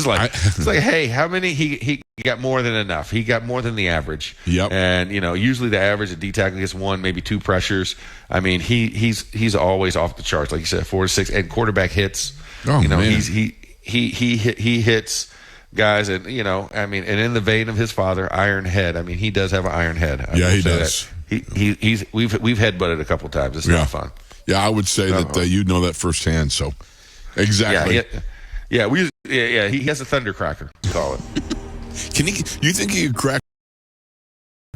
it's like, hey, how many? He got more than enough. He got more than the average. Yep. And usually the average of D tackle gets 1, maybe 2 pressures. I mean, he's always off the charts, like you said, 4 to 6, and quarterback hits. Oh, man. He hits guys, and and in the vein of his father, Iron Head. I mean, he does have an iron head. He does. We've headbutted a couple times. It's not fun. Yeah, I would say that you know that firsthand. So, exactly. Yeah. He has a thundercracker. We call it. You think he could crack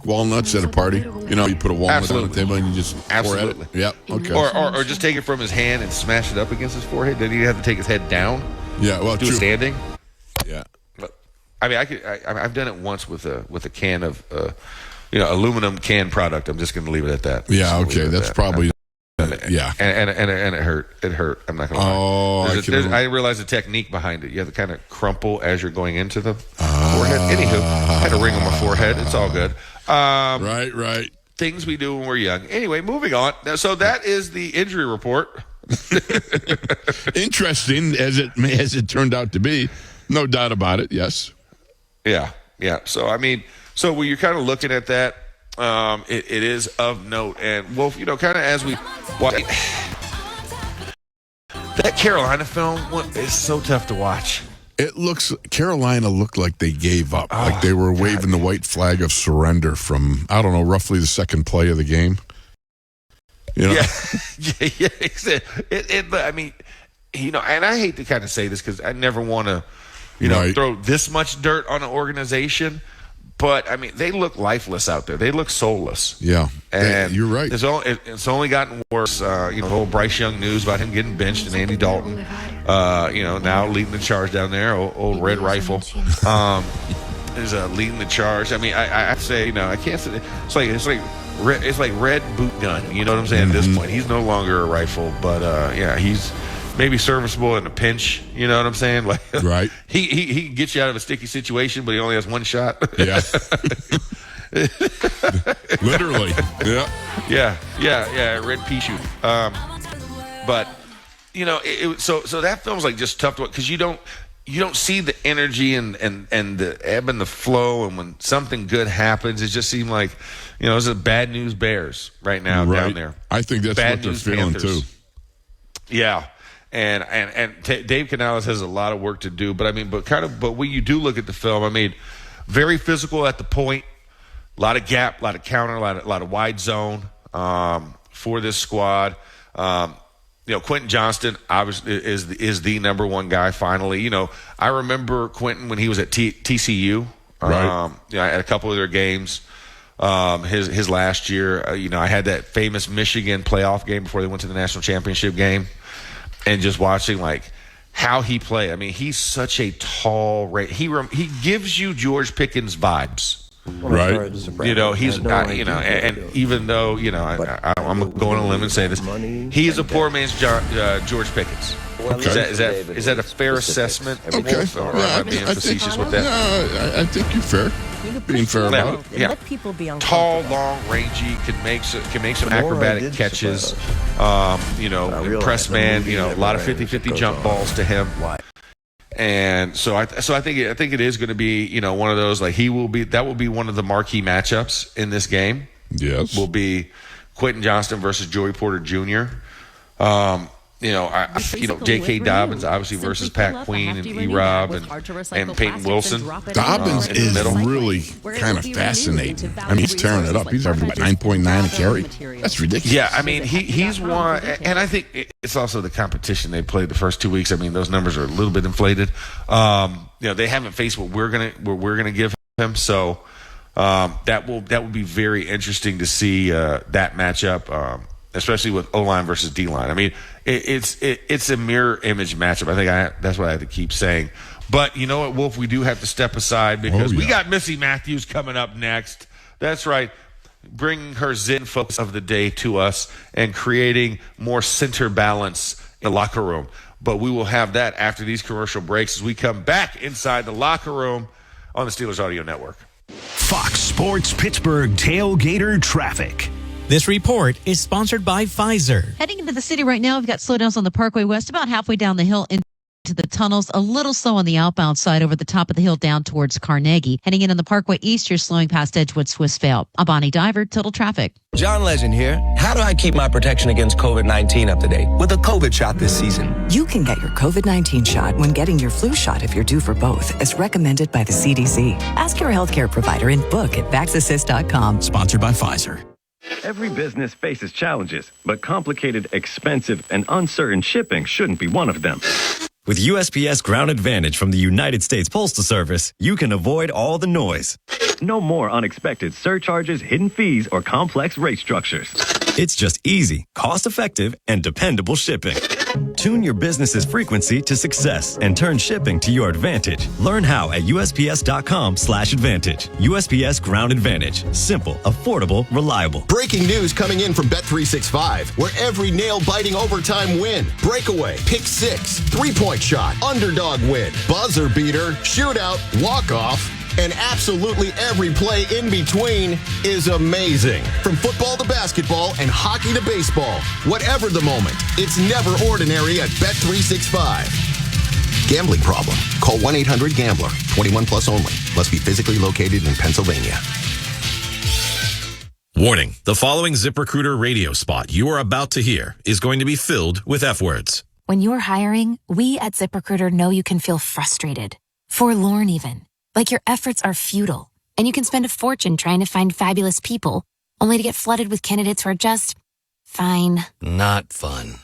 walnuts at a party? You put a walnut on the table and you just pour at it. Yeah. Okay. Or just take it from his hand and smash it up against his forehead. Then he have to take his head down. Yeah. Well, do standing. Yeah. But I mean, I've done it once with a can of aluminum can product. I'm just going to leave it at that. Yeah. Okay. That's probably. Yeah, and it hurt. It hurt. I'm not going to lie. I realized the technique behind it. You have to kind of crumple as you're going into the forehead. Anywho, I had a ring on my forehead. It's all good. Right. Things we do when we're young. Anyway, moving on. So that is the injury report. Interesting as it turned out to be. No doubt about it. Yes. Yeah. So when you're kind of looking at that. It is of note, and Wolf, kind of as we watch that Carolina film is so tough to watch. Carolina looked like they gave up, like they were waving the white flag of surrender from roughly the second play of the game. Yeah. I mean, and I hate to kind of say this because I never want to, throw this much dirt on an organization. But, I mean, they look lifeless out there. They look soulless. Yeah. And you're right. It's only gotten worse. The whole Bryce Young news about him getting benched and Andy Dalton, now leading the charge down there, old Red Rifle, is leading the charge. I mean, I have to say, I can't say it's like Red Boot Gun. You know what I'm saying? At this point, he's no longer a rifle, but he's maybe serviceable in a pinch. You know what I'm saying? Like, right. He can get you out of a sticky situation, but he only has one shot. Yeah. Literally. Yeah. Red pea shoot. But so that film's like just tough to watch because you don't see the energy and the ebb and the flow, and when something good happens, it just seems like it's a bad news Bears right now down there. I think that's bad what they're news feeling Panthers. too. Yeah. And Dave Canales has a lot of work to do, but when you do look at the film, I mean, very physical at the point, a lot of gap, a lot of counter, a lot of wide zone for this squad. Quentin Johnston obviously is the number one guy. Finally, I remember Quentin when he was at TCU. Right. At a couple of their games. His last year, I had that famous Michigan playoff game before they went to the national championship game. And just watching like how he play. I mean, he's such a tall. He gives you George Pickens vibes. Right. He's and even though I'm going on a limb and say this, he is a poor man's George Pickens. Okay. Is that a fair assessment? Okay. Or am I being facetious with that? I think you're fair. Being fair about it. Yeah. Tall, long, rangy, can make some acrobatic catches. Press man. A lot of 50-50 jump balls to him. And so I think it is going to be one of those like that will be one of the marquee matchups in this game. Yes, will be Quentin Johnston versus Joey Porter Jr. J.K. Dobbins obviously versus Pat Queen and E-Rob and Peyton Wilson. Dobbins is really kind of fascinating. I mean, he's tearing it up. He's averaging 9.9 a carry. That's ridiculous. Yeah, I mean, he's one, and I think it's also the competition they played the first 2 weeks. I mean, those numbers are a little bit inflated. They haven't faced what we're gonna give him, so that will be very interesting to see that matchup. Especially with O-line versus D-line. I mean, it's a mirror image matchup. I think that's what I have to keep saying. But you know what, Wolf? We do have to step aside because we got Missy Matthews coming up next. That's right. Bringing her Zen focus of the day to us and creating more center balance in the locker room. But we will have that after these commercial breaks as we come back inside the locker room on the Steelers Audio Network. Fox Sports Pittsburgh tailgater traffic. This report is sponsored by Pfizer. Heading into the city right now, we've got slowdowns on the Parkway West about halfway down the hill into to the tunnels. A little slow on the outbound side over the top of the hill down towards Carnegie. Heading in on the Parkway East, you're slowing past Edgewood Swissvale. I'm Bonnie Diver, Total Traffic. John Legend here. How do I keep my protection against COVID-19 up to date with a COVID shot this season? You can get your COVID-19 shot when getting your flu shot if you're due for both, as recommended by the CDC. Ask your healthcare provider and book at vaxassist.com. Sponsored by Pfizer. Every business faces challenges, but complicated, expensive, and uncertain shipping shouldn't be one of them. With USPS Ground Advantage from the United States Postal Service, you can avoid all the noise. No more unexpected surcharges, hidden fees, or complex rate structures. It's just easy, cost-effective, and dependable shipping. Tune your business's frequency to success and turn shipping to your advantage. Learn how at USPS.com/advantage. USPS Ground Advantage. Simple, affordable, reliable. Breaking news coming in from Bet365, where every nail-biting overtime win, breakaway, pick six, three-point shot, underdog win, buzzer beater, shootout, walk-off, and absolutely every play in between is amazing. From football to basketball and hockey to baseball, whatever the moment, it's never ordinary at Bet365. Gambling problem? Call 1-800-GAMBLER. 21 plus only. Must be physically located in Pennsylvania. Warning, the following ZipRecruiter radio spot you are about to hear is going to be filled with F words. When you're hiring, we at ZipRecruiter know you can feel frustrated, forlorn even. Like your efforts are futile, and you can spend a fortune trying to find fabulous people, only to get flooded with candidates who are just fine. Not fun.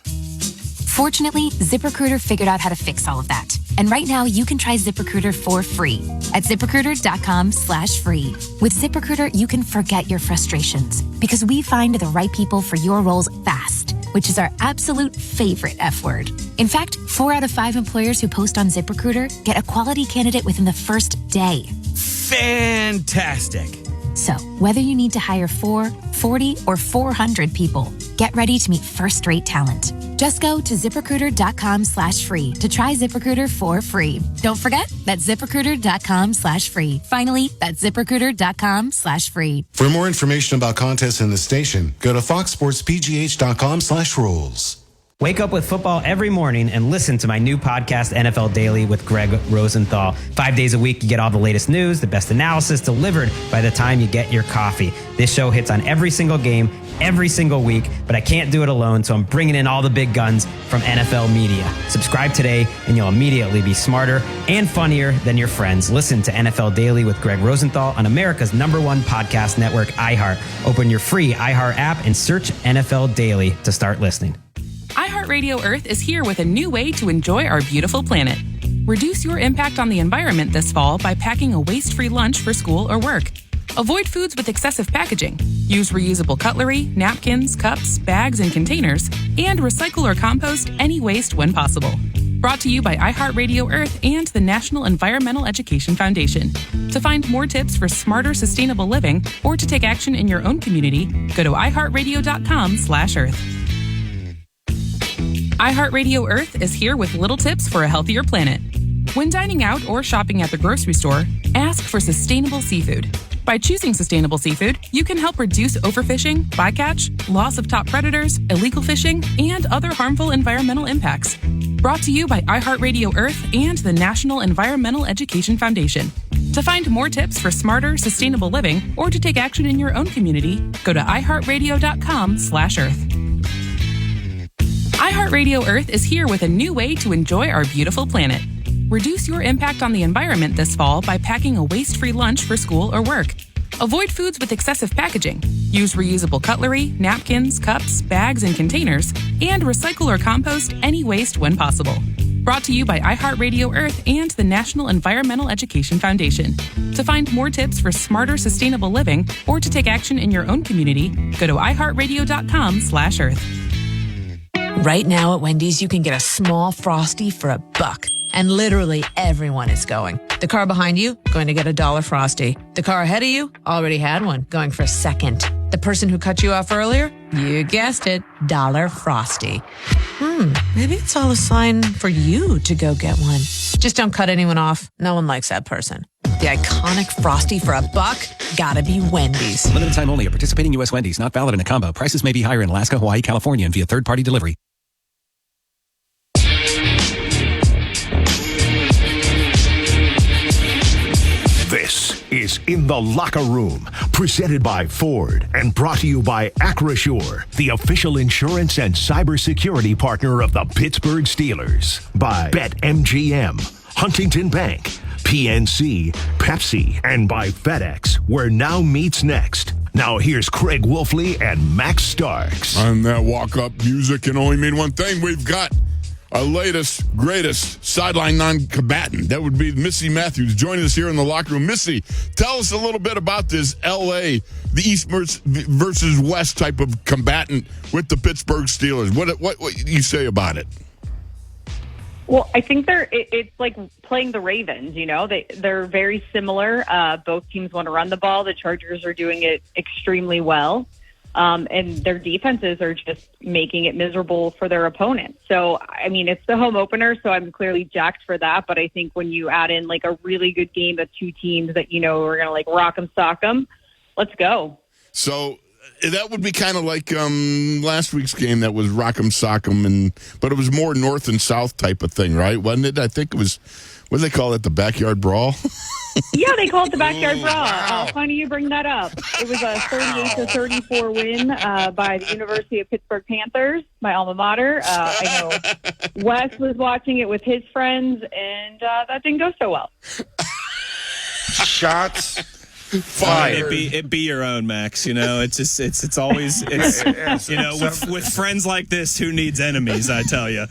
Fortunately, ZipRecruiter figured out how to fix all of that. And right now, you can try ZipRecruiter for free at ZipRecruiter.com/free. With ZipRecruiter, you can forget your frustrations because we find the right people for your roles fast, which is our absolute favorite F word. In fact, 4 out of 5 employers who post on ZipRecruiter get a quality candidate within the first day. Fantastic. So, whether you need to hire 4, 40, or 400 people, get ready to meet first-rate talent. Just go to ZipRecruiter.com/free to try ZipRecruiter for free. Don't forget, that's ZipRecruiter.com/free. Finally, that's ZipRecruiter.com/free. For more information about contests in the station, go to foxsportspgh.com/rules. Wake up with football every morning and listen to my new podcast, NFL Daily with Greg Rosenthal. 5 days a week, you get all the latest news, the best analysis delivered by the time you get your coffee. This show hits on every single game, every single week, but I can't do it alone, so I'm bringing in all the big guns from NFL media. Subscribe today, and you'll immediately be smarter and funnier than your friends. Listen to NFL Daily with Greg Rosenthal on America's #1 podcast network, iHeart. Open your free iHeart app and search NFL Daily to start listening. iHeartRadio Earth is here with a new way to enjoy our beautiful planet. Reduce your impact on the environment this fall by packing a waste-free lunch for school or work. Avoid foods with excessive packaging. Use reusable cutlery, napkins, cups, bags, and containers, and recycle or compost any waste when possible. Brought to you by iHeartRadio Earth and the National Environmental Education Foundation. To find more tips for smarter, sustainable living or to take action in your own community, go to iHeartRadio.com/Earth. iHeartRadio Earth is here with little tips for a healthier planet. When dining out or shopping at the grocery store, ask for sustainable seafood. By choosing sustainable seafood, you can help reduce overfishing, bycatch, loss of top predators, illegal fishing, and other harmful environmental impacts. Brought to you by iHeartRadio Earth and the National Environmental Education Foundation. To find more tips for smarter, sustainable living or to take action in your own community, go to iHeartRadio.com/Earth. iHeartRadio Earth is here with a new way to enjoy our beautiful planet. Reduce your impact on the environment this fall by packing a waste-free lunch for school or work. Avoid foods with excessive packaging. Use reusable cutlery, napkins, cups, bags, and containers, and recycle or compost any waste when possible. Brought to you by iHeartRadio Earth and the National Environmental Education Foundation. To find more tips for smarter, sustainable living or to take action in your own community, go to iHeartRadio.com/Earth. Right now at Wendy's, you can get a small Frosty for $1. And literally everyone is going. The car behind you, going to get a $1 Frosty. The car ahead of you, already had one, going for a second. The person who cut you off earlier, you guessed it, $1 Frosty. Maybe it's all a sign for you to go get one. Just don't cut anyone off. No one likes that person. The iconic Frosty for $1, gotta be Wendy's. Limited time only at participating U.S. Wendy's. Not valid in a combo. Prices may be higher in Alaska, Hawaii, California, and via third-party delivery. Boys in the Locker Room, presented by Ford and brought to you by Acrosure, the official insurance and cybersecurity partner of the Pittsburgh Steelers. By BetMGM, Huntington Bank, PNC, Pepsi, and by FedEx, where now meets next. Now here's Craig Wolfley and Max Starks. And that walk-up music can only mean one thing. We've got our latest, greatest sideline non-combatant. That would be Missy Matthews joining us here in the locker room. Missy, tell us a little bit about this L.A., the East versus West type of combatant with the Pittsburgh Steelers. What do you say about it? Well, I think it's like playing the Ravens, they're very similar. Both teams want to run the ball. The Chargers are doing it extremely well. And their defenses are just making it miserable for their opponents. So, I mean, it's the home opener, so I'm clearly jacked for that. But I think when you add in like a really good game of two teams that, are going to like rock 'em, sock 'em, let's go. So that would be kind of like last week's game that was rock 'em, sock 'em, but it was more north and south type of thing, right? Wasn't it? I think it was, what do they call it, the backyard brawl? Yeah, they call it the backyard brawl. Wow. Funny you bring that up. It was a 38-34 win by the University of Pittsburgh Panthers, my alma mater. I know Wes was watching it with his friends, and that didn't go so well. Shots fired. It be your own, Max. It's always with friends like this, who needs enemies? I tell you.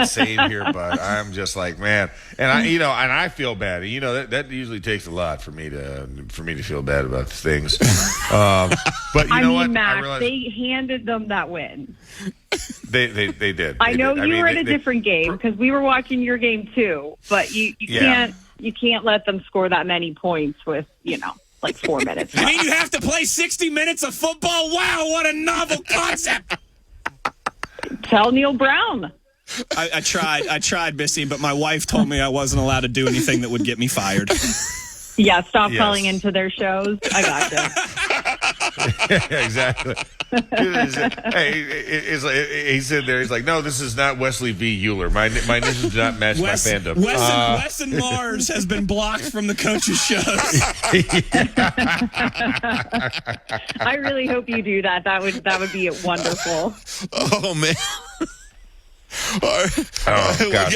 Same here, bud. I'm just like, man, and I feel bad. That usually takes a lot for me to feel bad about things. But you know what? Max, I realized they handed them that win. They did. I know you were at a different game because we were watching your game too. But you can't let them score that many points with like 4 minutes. I mean, you have to play 60 minutes of football. Wow, what a novel concept! Tell Neil Brown. I tried, Missy, but my wife told me I wasn't allowed to do anything that would get me fired. Yeah, stop calling into their shows. I gotcha. Yeah, exactly. He's in there. He's like, no, this is not Wesley V. Euler. My initials do not match my fandom. Wes and Mars has been blocked from the coach's shows. I really hope you do that. That would be wonderful. Oh man. All right. Oh, gosh,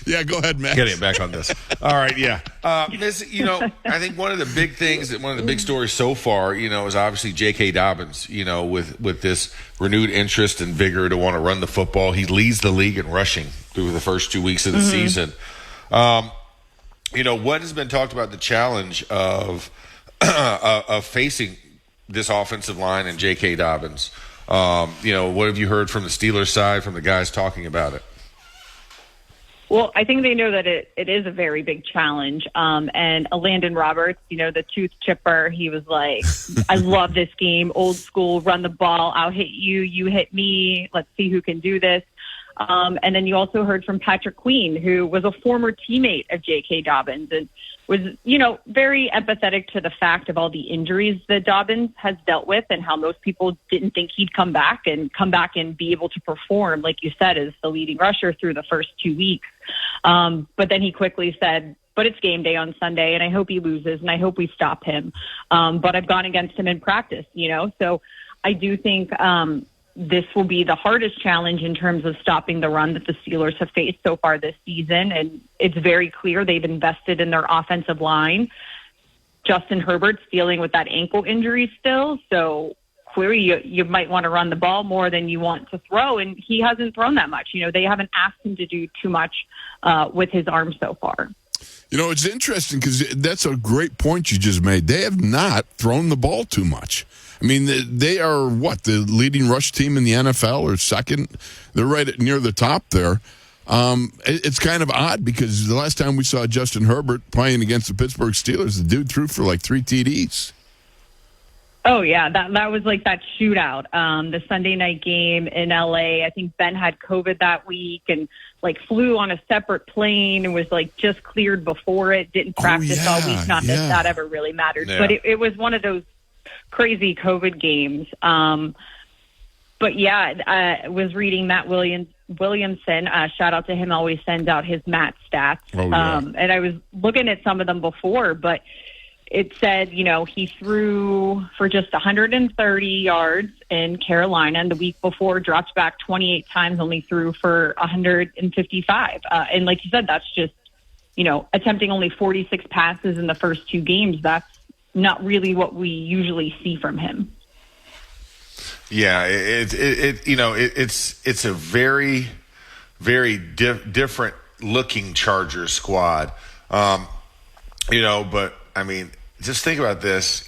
yeah, go ahead, Max. Getting back on this. All right, yeah. Missy, I think one of the big things, one of the big stories so far, is obviously J.K. Dobbins, with this renewed interest and vigor to want to run the football. He leads the league in rushing through the first 2 weeks of the season. What has been talked about the challenge of facing this offensive line and J.K. Dobbins? What have you heard from the Steelers side, from the guys talking about it? Well, I think they know that it is a very big challenge. And Landon Roberts, the tooth chipper, he was like, I love this game, old school, run the ball, I'll hit you, you hit me, let's see who can do this. And then you also heard from Patrick Queen, who was a former teammate of J.K. Dobbins and was, very empathetic to the fact of all the injuries that Dobbins has dealt with and how most people didn't think he'd come back and be able to perform, like you said, as the leading rusher through the first 2 weeks. But then he quickly said, but it's game day on Sunday, and I hope he loses, and I hope we stop him. But I've gone against him in practice, So I do think this will be the hardest challenge in terms of stopping the run that the Steelers have faced so far this season. And it's very clear they've invested in their offensive line. Justin Herbert's dealing with that ankle injury still. So clearly you might want to run the ball more than you want to throw. And he hasn't thrown that much. They haven't asked him to do too much with his arm so far. It's interesting because that's a great point you just made. They have not thrown the ball too much. I mean, they are, the leading rush team in the NFL or second? They're right near the top there. It's kind of odd because the last time we saw Justin Herbert playing against the Pittsburgh Steelers, the dude threw for like 3 TDs. Oh, yeah, that was like that shootout. The Sunday night game in L.A., I think Ben had COVID that week and flew on a separate plane and was just cleared before it, didn't practice all week. Not that that ever really mattered. Yeah. But it was one of those crazy COVID games. But yeah, I was reading Matt Williamson. Shout out to him, always sends out his Matt stats. Oh, yeah. And I was looking at some of them before, but it said, he threw for just 130 yards in Carolina, and the week before dropped back 28 times, only threw for 155. And like you said, that's just, attempting only 46 passes in the first 2 games. That's not really what we usually see from him. Yeah, it's a very, very different looking Chargers squad. But I mean, just think about this.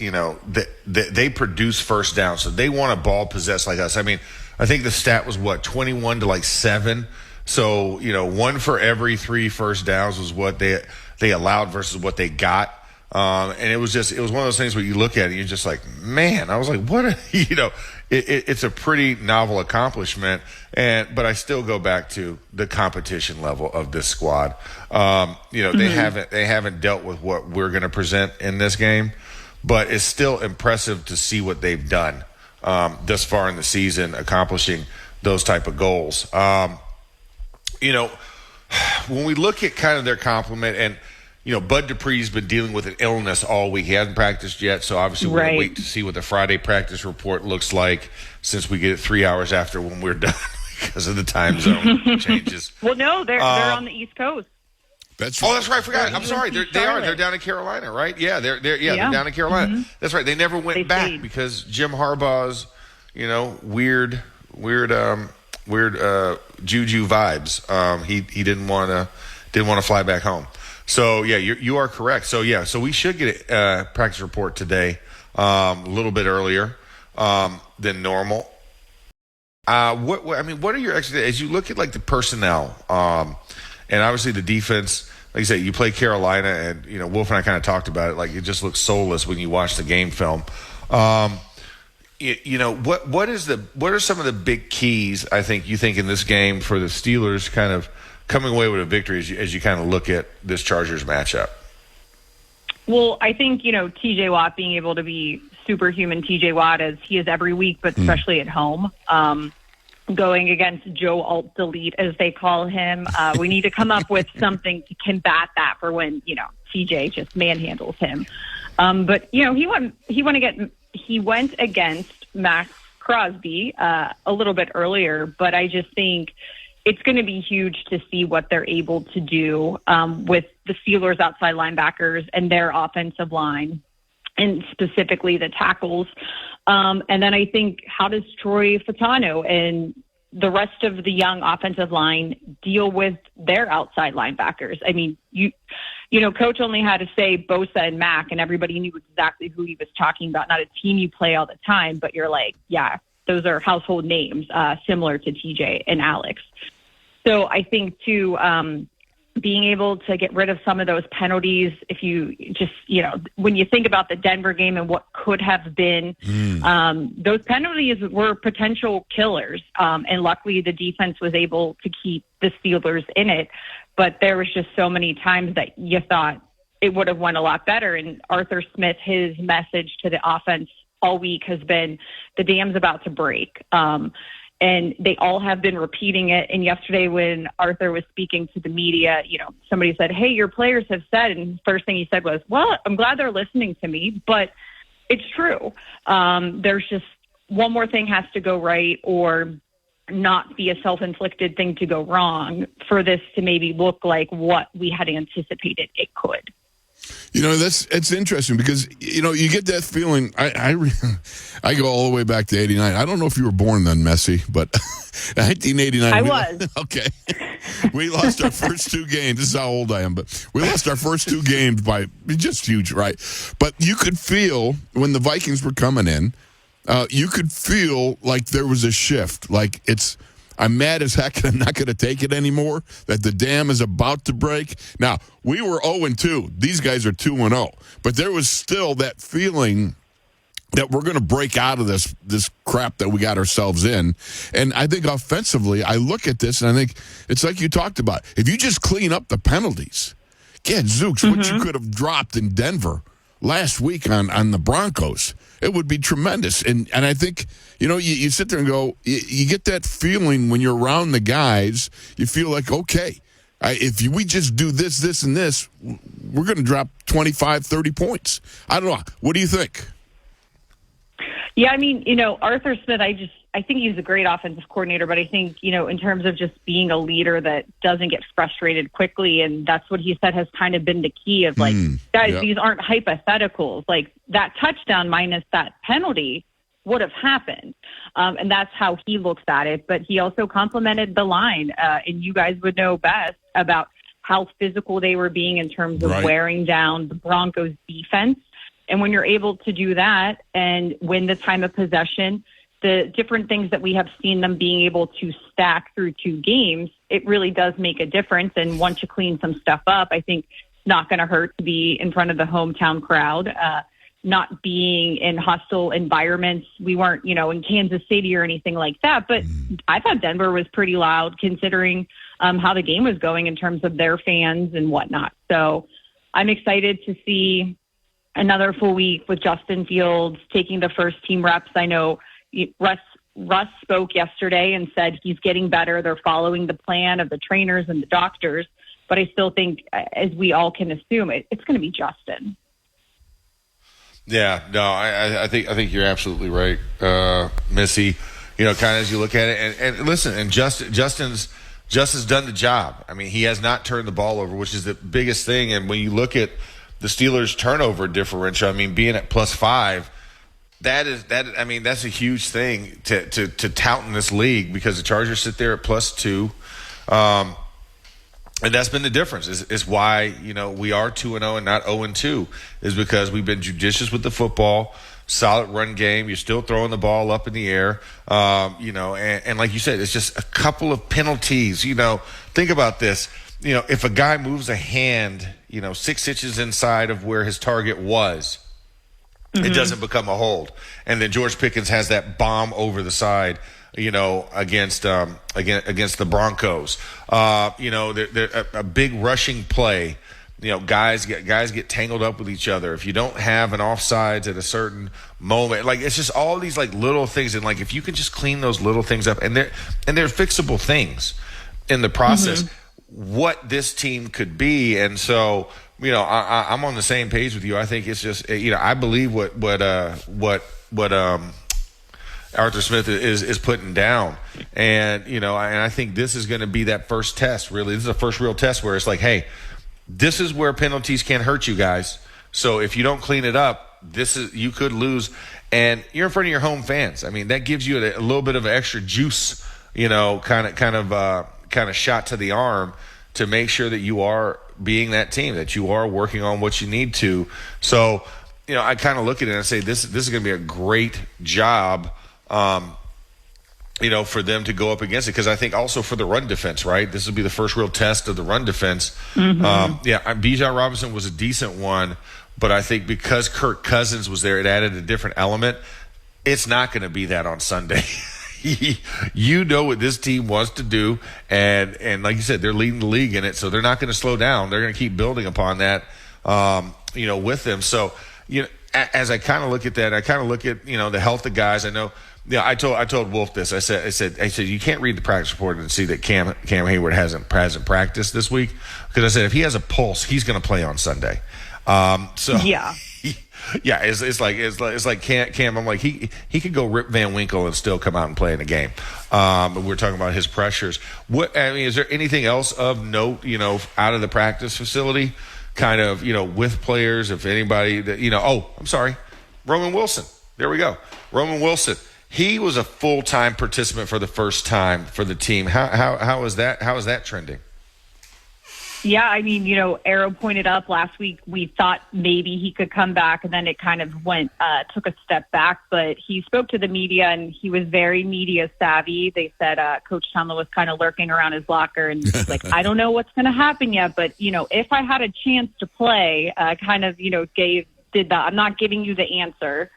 They produce first down, so they want a ball possessed like us. I mean, I think the stat was 21 to 7. So 1 for every 3 first downs was what they allowed versus what they got. And it was one of those things where you look at it and you're just like, man, I was like, what it's a pretty novel accomplishment. But I still go back to the competition level of this squad. They haven't dealt with what we're going to present in this game, but it's still impressive to see what they've done thus far in the season, accomplishing those type of goals. When we look at kind of their complement, and Bud Dupree's been dealing with an illness all week. He hasn't practiced yet, so obviously we're going to wait to see what the Friday practice report looks like, since we get it 3 hours after when we're done because of the time zone changes. Well, no, they're on the East Coast. That's right. I forgot. I'm sorry. They're down in Carolina, right? Yeah, they're down in Carolina. Mm-hmm. That's right. They never went back because Jim Harbaugh's, weird juju vibes. He didn't want to fly back home. So yeah, you are correct. So yeah, so we should get a practice report today, a little bit earlier than normal. What are your expectations as you look at like the personnel, and obviously the defense? Like you said, you play Carolina, and Wolf and I kind of talked about it. Like it just looks soulless when you watch the game film. What are some of the big keys I think you think in this game for the Steelers kind of coming away with a victory as you kind of look at this Chargers matchup? Well, I think, TJ Watt being able to be superhuman TJ Watt as he is every week, but especially at home, going against Joe Alt-Delete, as they call him. We need to come up with something to combat that for when, TJ just manhandles him. But, he went against Max Crosby a little bit earlier, but I just think it's going to be huge to see what they're able to do with the Steelers' outside linebackers and their offensive line, and specifically the tackles. And then I think, how does Troy Fatano and the rest of the young offensive line deal with their outside linebackers? I mean, Coach only had to say Bosa and Mack, and everybody knew exactly who he was talking about. Not a team you play all the time, but you're like, yeah, those are household names, similar to TJ and Alex. So I think, too, being able to get rid of some of those penalties, if you just, when you think about the Denver game and what could have been, those penalties were potential killers. And luckily the defense was able to keep the Steelers in it. But there was just so many times that you thought it would have went a lot better. And Arthur Smith, his message to the offense all week has been, the dam's about to break. And they all have been repeating it. And yesterday when Arthur was speaking to the media, somebody said, hey, your players have said, and first thing he said was, well, I'm glad they're listening to me, but it's true. There's just one more thing has to go right, or not be a self-inflicted thing to go wrong, for this to maybe look like what we had anticipated it could. It's interesting because, you get that feeling. I go all the way back to 89. I don't know if you were born then, Messi, but 1989. I was. Okay. We lost our first 2 games. This is how old I am, but we lost our first 2 games by just huge, right? But you could feel when the Vikings were coming in, you could feel like there was a shift. Like I'm mad as heck and I'm not going to take it anymore, that the dam is about to break. Now, we were 0-2. These guys are 2-0. But there was still that feeling that we're going to break out of this crap that we got ourselves in. And I think offensively, I look at this and I think it's like you talked about. If you just clean up the penalties, Zooks, what you could have dropped in Denver last week on the Broncos, it would be tremendous. And I think, you sit there and go, you get that feeling when you're around the guys, you feel like, okay, If we just do this, this, and this, we're going to drop 25, 30 points. I don't know. What do you think? Yeah, I mean, Arthur Smith, I think he's a great offensive coordinator, but I think, in terms of just being a leader that doesn't get frustrated quickly, and that's what he said has kind of been the key of, guys, these aren't hypotheticals. Like, that touchdown minus that penalty would have happened. And that's how he looks at it. But he also complimented the line, and you guys would know best about how physical they were being in terms of wearing down the Broncos defense. And when you're able to do that and win the time of possession, the different things that we have seen them being able to stack through 2 games, it really does make a difference. And once you clean some stuff up, I think it's not going to hurt to be in front of the hometown crowd, not being in hostile environments. We weren't, in Kansas City or anything like that. But I thought Denver was pretty loud considering how the game was going in terms of their fans and whatnot. So I'm excited to see another full week with Justin Fields taking the first team reps. I know Russ spoke yesterday and said he's getting better. They're following the plan of the trainers and the doctors. But I still think, as we all can assume, it's going to be Justin. Yeah, no, I think you're absolutely right, Missy. Kind of as you look at it, and listen, and Justin's done the job. I mean, he has not turned the ball over, which is the biggest thing. And when you look at the Steelers' turnover differential, I mean, being at +5, that's a huge thing to tout in this league, because the Chargers sit there at +2. And that's been the difference. Is why, we are 2-0 and not 0-2, is because we've been judicious with the football, solid run game. You're still throwing the ball up in the air, and like you said, it's just a couple of penalties. Think about this. If a guy moves a hand, 6 inches inside of where his target was, it doesn't become a hold. And then George Pickens has that bomb over the side, against the Broncos. A big rushing play. Guys get tangled up with each other. If you don't have an offsides at a certain moment, it's just all these little things. And if you can just clean those little things up, and they're fixable things in the process, what this team could be. And so, I'm on the same page with you. I think it's just, I believe what Arthur Smith is putting down. And, and I think this is going to be that first test, really. This is the first real test where it's hey, this is where penalties can hurt you guys. So if you don't clean it up, you could lose. And you're in front of your home fans. I mean, that gives you a little bit of extra juice, kind of shot to the arm to make sure that you are being that team, that you are working on what you need to. So, I kind of look at it and I say, this is going to be a great job, for them to go up against it. Because I think also for the run defense, right? This will be the first real test of the run defense. Bijan Robinson was a decent one, but I think because Kirk Cousins was there, it added a different element. It's not going to be that on Sunday. You know what this team wants to do, and like you said, they're leading the league in it, so they're not going to slow down. They're going to keep building upon that, with them. So, as I kind of look at that, I kind of look at the health of guys. I know, I told Wolf this. I said you can't read the practice report and see that Cam Hayward hasn't practiced this week, because I said if he has a pulse, he's going to play on Sunday. Yeah, it's like Cam. I'm like he could go Rip Van Winkle and still come out and play in a game. We're talking about his pressures. Is there anything else of note, out of the practice facility, kind of, with players? If anybody that I'm sorry, Roman Wilson. There we go, Roman Wilson. He was a full-time participant for the first time for the team. How is that? How is that trending? Yeah, I mean, Arrow pointed up last week, we thought maybe he could come back, and then it kind of took a step back. But he spoke to the media, and he was very media savvy. They said Coach Tomlin was kind of lurking around his locker, and he's like, I don't know what's going to happen yet, but, if I had a chance to play, did that. I'm not giving you the answer.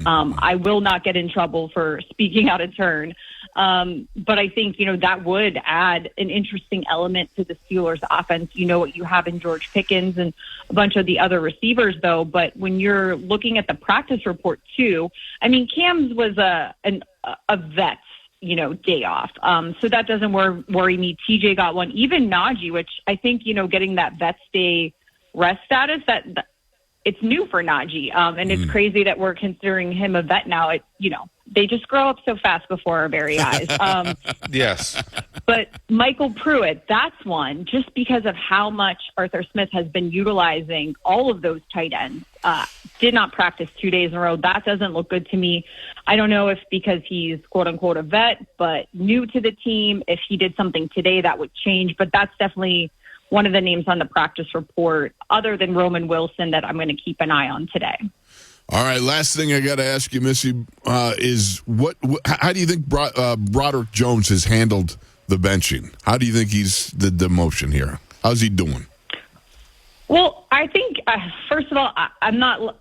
I will not get in trouble for speaking out of turn. But I think, that would add an interesting element to the Steelers offense. What you have in George Pickens and a bunch of the other receivers, though. But when you're looking at the practice report, too, I mean, Cam's was a vet day off. So that doesn't worry me. TJ got one. Even Najee, which I think, getting that Vets Day rest status, that it's new for Najee. And it's crazy that we're considering him a vet now. They just grow up so fast before our very eyes. Yes. But Michael Pruitt, that's one, just because of how much Arthur Smith has been utilizing all of those tight ends. Did not practice 2 days in a row. That doesn't look good to me. I don't know if because he's quote-unquote a vet, but new to the team, if he did something today, that would change. But that's definitely one of the names on the practice report, other than Roman Wilson, that I'm going to keep an eye on today. All right, last thing I got to ask you, Missy, is how do you think Broderick Jones has handled the benching? How do you think he's the demotion here? How's he doing? Well, I think first of all, I'm not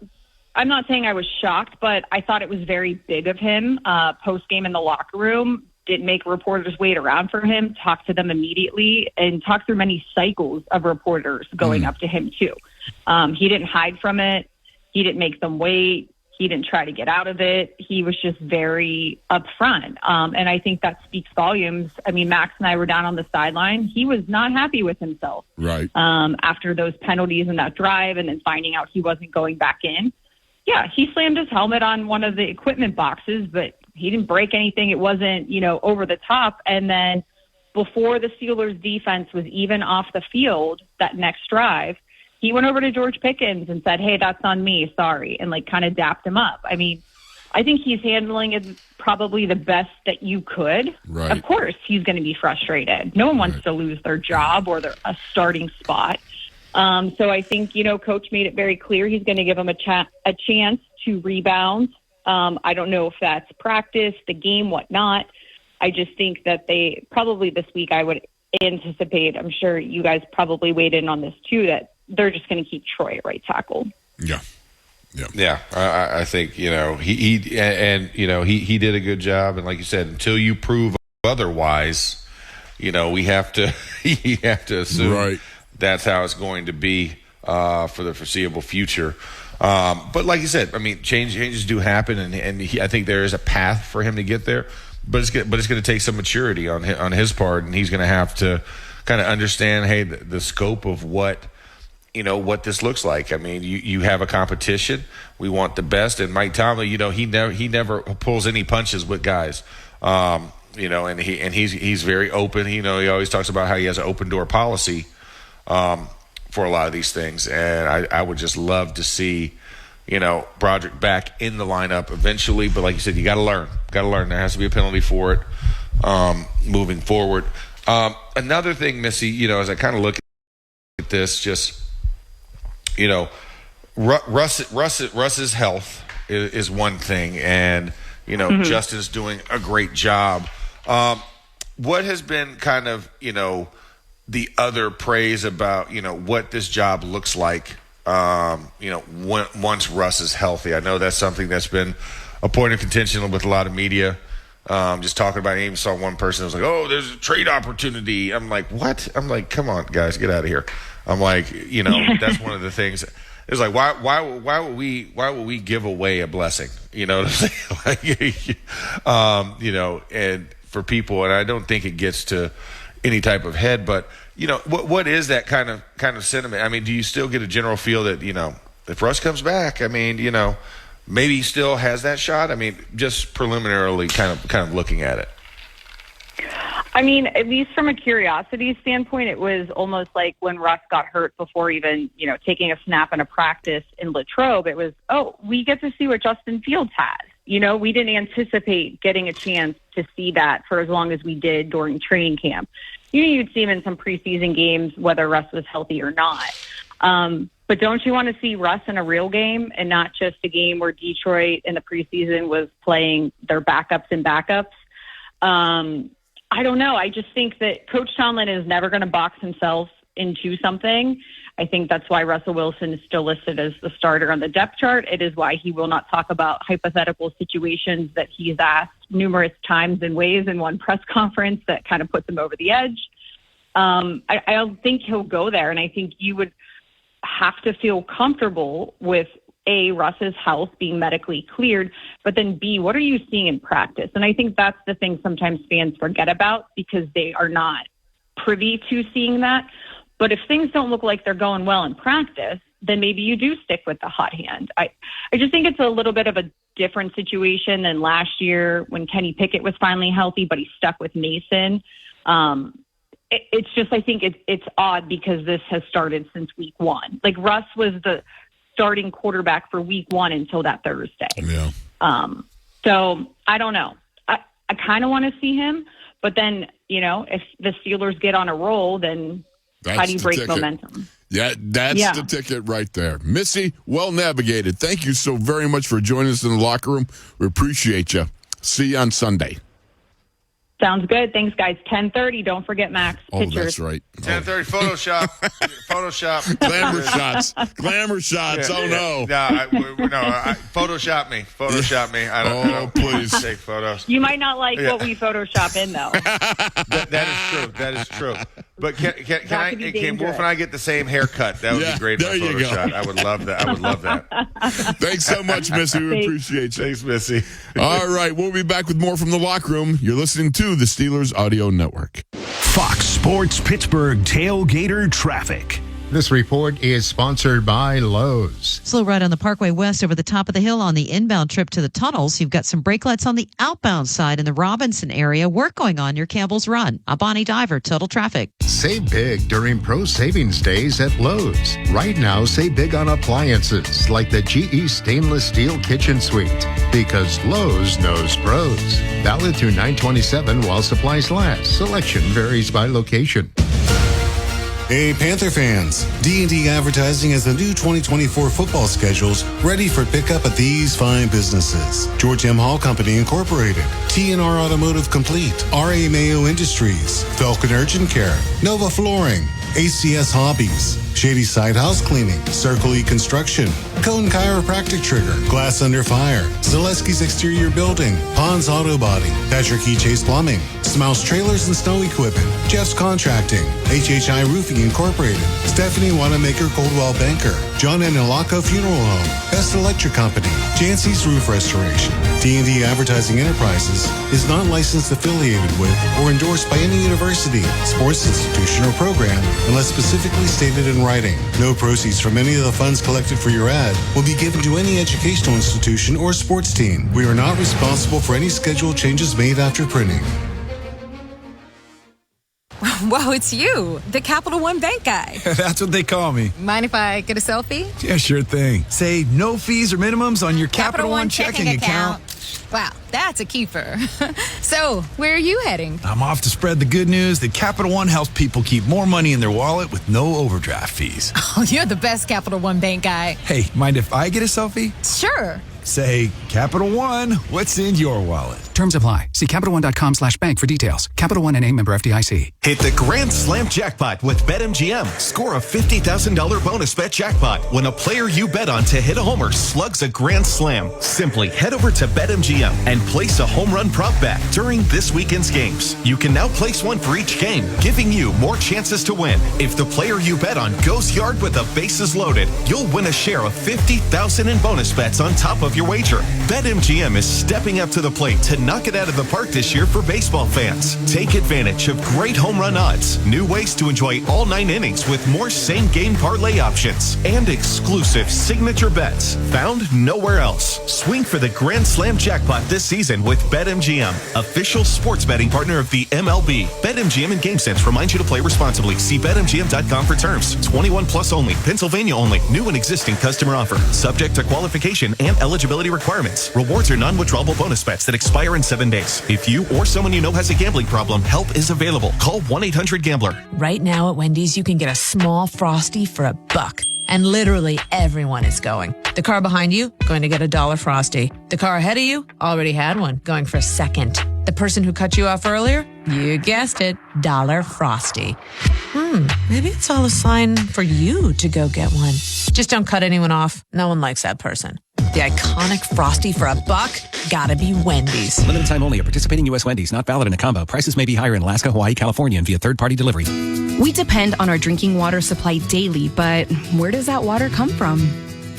saying I was shocked, but I thought it was very big of him post game in the locker room. Didn't make reporters wait around for him. Talked to them immediately and talked through many cycles of reporters going up to him too. He didn't hide from it. He didn't make them wait. He didn't try to get out of it. He was just very upfront. And I think that speaks volumes. I mean, Max and I were down on the sideline. He was not happy with himself. Right. After those penalties and that drive and then finding out he wasn't going back in. Yeah, he slammed his helmet on one of the equipment boxes, but he didn't break anything. It wasn't, over the top. And then before the Steelers defense was even off the field that next drive, he went over to George Pickens and said, "Hey, that's on me. Sorry." And kind of dapped him up. I mean, I think he's handling it probably the best that you could. Right. Of course, he's going to be frustrated. No one wants to lose their job or a starting spot. So I think, Coach made it very clear he's going to give him a chance to rebound. I don't know if that's practice, the game, whatnot. I just think that they probably this week, I would anticipate, I'm sure you guys probably weighed in on this too, that they're just going to keep Troy at right tackle. Yeah. Yeah. I think, he did a good job. And like you said, until you prove otherwise, we have to, you have to assume that's how it's going to be for the foreseeable future. But like you said, I mean, changes do happen, and I think there is a path for him to get there. But it's going to take some maturity on his part, and he's going to have to kind of understand, hey, the scope of what this looks like. I mean, you have a competition. We want the best, and Mike Tomlin, he never pulls any punches with guys. And he's very open. He always talks about how he has an open door policy for a lot of these things, and I would just love to see Broderick back in the lineup eventually. But like you said, you got to learn. There has to be a penalty for it moving forward. Another thing, Missy, as I kind of look at this, just Russ's health is one thing, and Justin's doing a great job. What has been kind of the other praise about what this job looks like once Russ is healthy? I know that's something that's been a point of contention with a lot of media. Just talking about it, I even saw one person that was like, "Oh, there's a trade opportunity." I'm like, "What?" I'm like, "Come on, guys, get out of here." I'm like, that's one of the things. It's like, why would we give away a blessing? You know what I'm saying? And for people, and I don't think it gets to any type of head, but what is that kind of sentiment? I mean, do you still get a general feel that if Russ comes back, I mean, maybe he still has that shot? I mean, just preliminarily, kind of looking at it. I mean, at least from a curiosity standpoint, it was almost like when Russ got hurt before even, taking a snap in a practice in Latrobe, it was, we get to see what Justin Fields has. We didn't anticipate getting a chance to see that for as long as we did during training camp. You'd see him in some preseason games, whether Russ was healthy or not. But don't you want to see Russ in a real game and not just a game where Detroit in the preseason was playing their backups and backups? I don't know. I just think that Coach Tomlin is never going to box himself into something. I think that's why Russell Wilson is still listed as the starter on the depth chart. It is why he will not talk about hypothetical situations that he's asked numerous times and ways in one press conference that kind of puts him over the edge. I don't think he'll go there, and I think you would have to feel comfortable with A, Russ's health being medically cleared, but then B, what are you seeing in practice? And I think that's the thing sometimes fans forget about because they are not privy to seeing that. But if things don't look like they're going well in practice, then maybe you do stick with the hot hand. I just think it's a little bit of a different situation than last year when Kenny Pickett was finally healthy, but he stuck with Mason. It's just, I think it's odd because this has started since week one. Like, Russ was the starting quarterback for week one until that Thursday. Yeah. So I don't know. I kind of want to see him, but then, if the Steelers get on a roll, then how do you break momentum? Yeah, that's the ticket right there. Missy, well navigated. Thank you so very much for joining us in the locker room. We appreciate you. See you on Sunday. Sounds good. Thanks, guys. 10:30. Don't forget Max. Oh, Pictures. That's right. 10:30. Photoshop. Photoshop. Glamour shots. Glamour shots. No. Photoshop me. Photoshop me. I don't please take photos. You might not like what we Photoshop in, though. That is true. But can Wolf and I get the same haircut? That would be great. There you go. I would love that. Thanks so much, Missy. We appreciate you. Thanks, Missy. All right, we'll be back with more from the locker room. You're listening to the Steelers Audio Network. Fox Sports Pittsburgh tailgater traffic. This report is sponsored by Lowe's. Slow ride on the Parkway West over the top of the hill on the inbound trip to the tunnels. You've got some brake lights on the outbound side in the Robinson area. Work going on near Campbell's Run. I'm Bonnie Diver, Total Traffic. Save big during Pro Savings Days at Lowe's. Right now, save big on appliances like the GE Stainless Steel Kitchen Suite. Because Lowe's knows pros. Valid through 9/27 while supplies last. Selection varies by location. Hey, Panther fans, D&D Advertising has the new 2024 football schedules ready for pickup at these fine businesses. George M. Hall Company Incorporated, T&R Automotive Complete, R.A. Mayo Industries, Falcon Urgent Care, Nova Flooring, ACS Hobbies, Shady Side House Cleaning, Circle E Construction, Cone Chiropractic Trigger, Glass Under Fire, Zaleski's Exterior Building, Pond's Auto Body, Patrick E. Chase Plumbing, Smouse Trailers and Snow Equipment, Jeff's Contracting, HHI Roofing Incorporated, Stephanie Wanamaker Coldwell Banker, John and Ilaka Funeral Home, Best Electric Company, Jancy's Roof Restoration. D&D Advertising Enterprises is not licensed, affiliated with, or endorsed by any university, sports institution, or program unless specifically stated in writing. No proceeds from any of the funds collected for your ad will be given to any educational institution or sports team. We are not responsible for any schedule changes made after printing. Whoa, it's you, the Capital One Bank guy. That's what they call me. Mind if I get a selfie? Yeah, sure thing. Say no fees or minimums on your Capital One checking account. Wow, that's a keeper. So, where are you heading? I'm off to spread the good news that Capital One helps people keep more money in their wallet with no overdraft fees. Oh, you're the best Capital One Bank guy. Hey, mind if I get a selfie? Sure. Say, Capital One, what's in your wallet? Terms apply. See CapitalOne.com/bank for details. Capital One NA, member FDIC. Hit the Grand Slam jackpot with BetMGM. Score a $50,000 bonus bet jackpot when a player you bet on to hit a homer slugs a Grand Slam. Simply head over to BetMGM and place a home run prop bet during this weekend's games. You can now place one for each game, giving you more chances to win. If the player you bet on goes yard with the bases loaded, you'll win a share of $50,000 in bonus bets on top of your wager. BetMGM is stepping up to the plate to knock it out of the park this year for baseball fans. Take advantage of great home run odds, new ways to enjoy all 9 innings with more same-game parlay options, and exclusive signature bets found nowhere else. Swing for the Grand Slam jackpot this season with BetMGM, official sports betting partner of the MLB. BetMGM and GameSense remind you to play responsibly. See BetMGM.com for terms. 21 plus only. Pennsylvania only. New and existing customer offer. Subject to qualification and eligibility requirements. Rewards are non-withdrawable bonus bets that expire in 7 days. If you or someone you know has a gambling problem, help is available. Call 1-800-GAMBLER. Right now at Wendy's, you can get a small Frosty for $1. And literally everyone is going. The car behind you, going to get a $1 Frosty. The car ahead of you, already had one, going for a second. The person who cut you off earlier, you guessed it, $1 Frosty. Maybe it's all a sign for you to go get one. Just don't cut anyone off. No one likes that person. The iconic Frosty for $1, gotta be Wendy's. Limited time only at participating U.S. Wendy's. Not valid in a combo. Prices may be higher in Alaska, Hawaii, California, and via third-party delivery. We depend on our drinking water supply daily, but where does that water come from?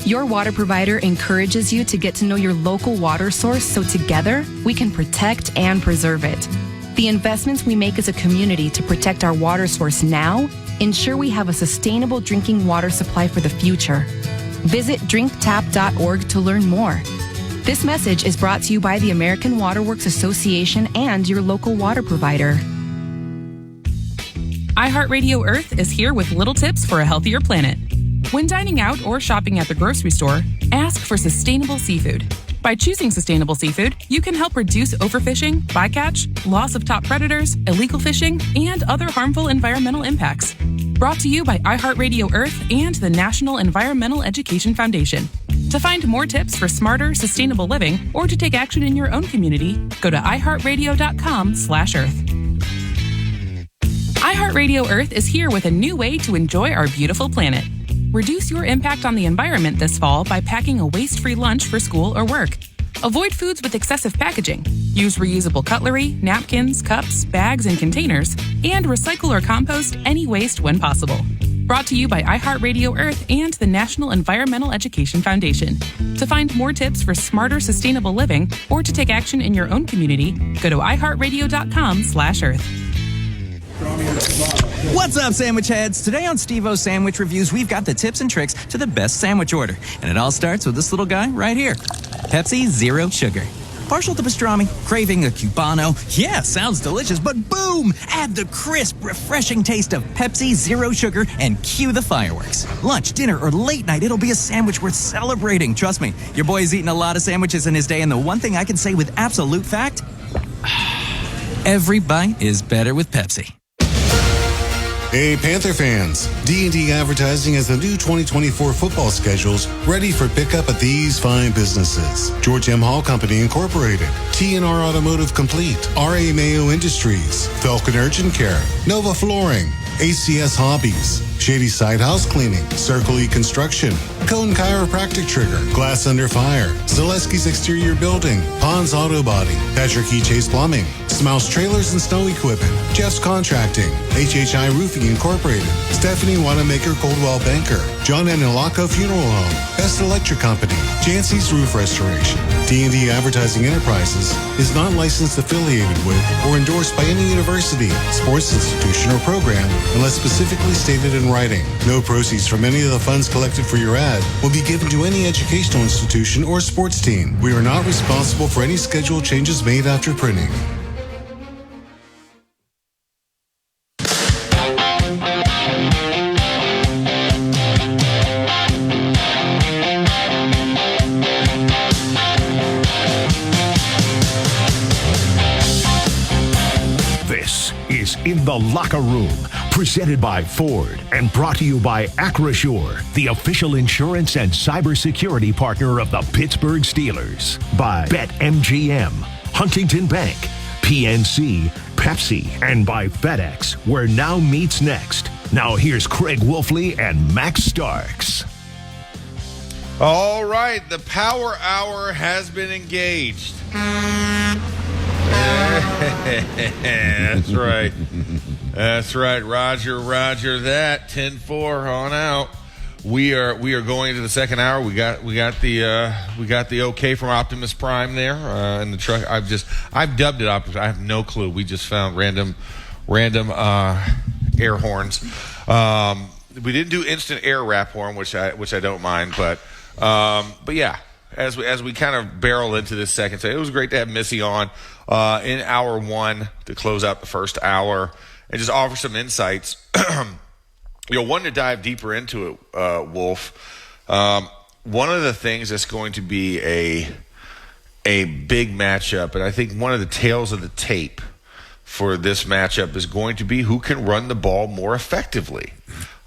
Your water provider encourages you to get to know your local water source so together we can protect and preserve it. The investments we make as a community to protect our water source now ensure we have a sustainable drinking water supply for the future. Visit drinktap.org to learn more. This message is brought to you by the American Water Works Association and your local water provider. iHeartRadio Earth is here with little tips for a healthier planet. When dining out or shopping at the grocery store, ask for sustainable seafood. By choosing sustainable seafood, you can help reduce overfishing, bycatch, loss of top predators, illegal fishing, and other harmful environmental impacts. Brought to you by iHeartRadio Earth and the National Environmental Education Foundation. To find more tips for smarter, sustainable living, or to take action in your own community, go to iHeartRadio.com/Earth. iHeartRadio Earth is here with a new way to enjoy our beautiful planet. Reduce your impact on the environment this fall by packing a waste-free lunch for school or work. Avoid foods with excessive packaging. Use reusable cutlery, napkins, cups, bags, and containers, and recycle or compost any waste when possible. Brought to you by iHeartRadio Earth and the National Environmental Education Foundation. To find more tips for smarter, sustainable living, or to take action in your own community, go to iHeartRadio.com/Earth. What's up, sandwich heads? Today on Steve-O's Sandwich Reviews, we've got the tips and tricks to the best sandwich order. And it all starts with this little guy right here. Pepsi Zero Sugar. Partial to pastrami, craving a Cubano. Yeah, sounds delicious, but boom! Add the crisp, refreshing taste of Pepsi Zero Sugar and cue the fireworks. Lunch, dinner, or late night, it'll be a sandwich worth celebrating. Trust me, your boy's eaten a lot of sandwiches in his day, and the one thing I can say with absolute fact, every bite is better with Pepsi. Hey, Panther fans! D&D Advertising has the new 2024 football schedules ready for pickup at these fine businesses. George M. Hall Company Incorporated, T&R Automotive Complete, R.A. Mayo Industries, Falcon Urgent Care, Nova Flooring, ACS Hobbies, Shady Side House Cleaning, Circle E Construction, Cone Chiropractic Trigger, Glass Under Fire, Zaleski's Exterior Building, Pond's Auto Body, Patrick E. Chase Plumbing, Smouse Trailers and Snow Equipment, Jeff's Contracting, HHI Roofing Incorporated, Stephanie Wanamaker Coldwell Banker, John N. Ilocco Funeral Home, Best Electric Company, Jancy's Roof Restoration. D&D Advertising Enterprises is not licensed, affiliated with, or endorsed by any university, sports institution, or program unless specifically stated in writing. No proceeds from any of the funds collected for your ad will be given to any educational institution or sports team. We are not responsible for any schedule changes made after printing. This is In the Locker Room, presented by Ford and brought to you by Acrosure, the official insurance and cybersecurity partner of the Pittsburgh Steelers. By BetMGM, Huntington Bank, PNC, Pepsi, and by FedEx, where now meets next. Now here's Craig Wolfley and Max Starks. All right, the Power Hour has been engaged. That's right. That's right. Roger that. 10-4 on out. We are going to the second hour. We got the okay from Optimus Prime there in the truck. I've dubbed it Optimus. I have no clue. We just found random air horns. We didn't do instant air rap horn, which I don't mind, but yeah. As we kind of barrel into this second set, it was great to have Missy on in hour one to close out the first hour and just offer some insights. One to dive deeper into it, Wolf. One of the things that's going to be a big matchup, and I think one of the tails of the tape for this matchup is going to be who can run the ball more effectively,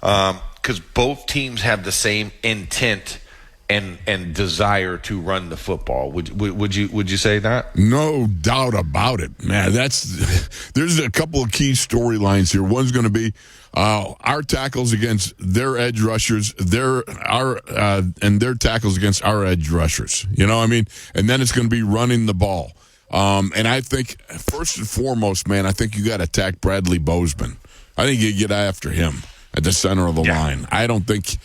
because both teams have the same intent and desire to run the football. Would you say that? No doubt about it, man. There's a couple of key storylines here. One's going to be our tackles against their edge rushers, and their tackles against our edge rushers. You know what I mean? And then it's going to be running the ball. And I think first and foremost, man, I think you got to attack Bradley Bozeman. I think you get after him at the center of the line. I don't think.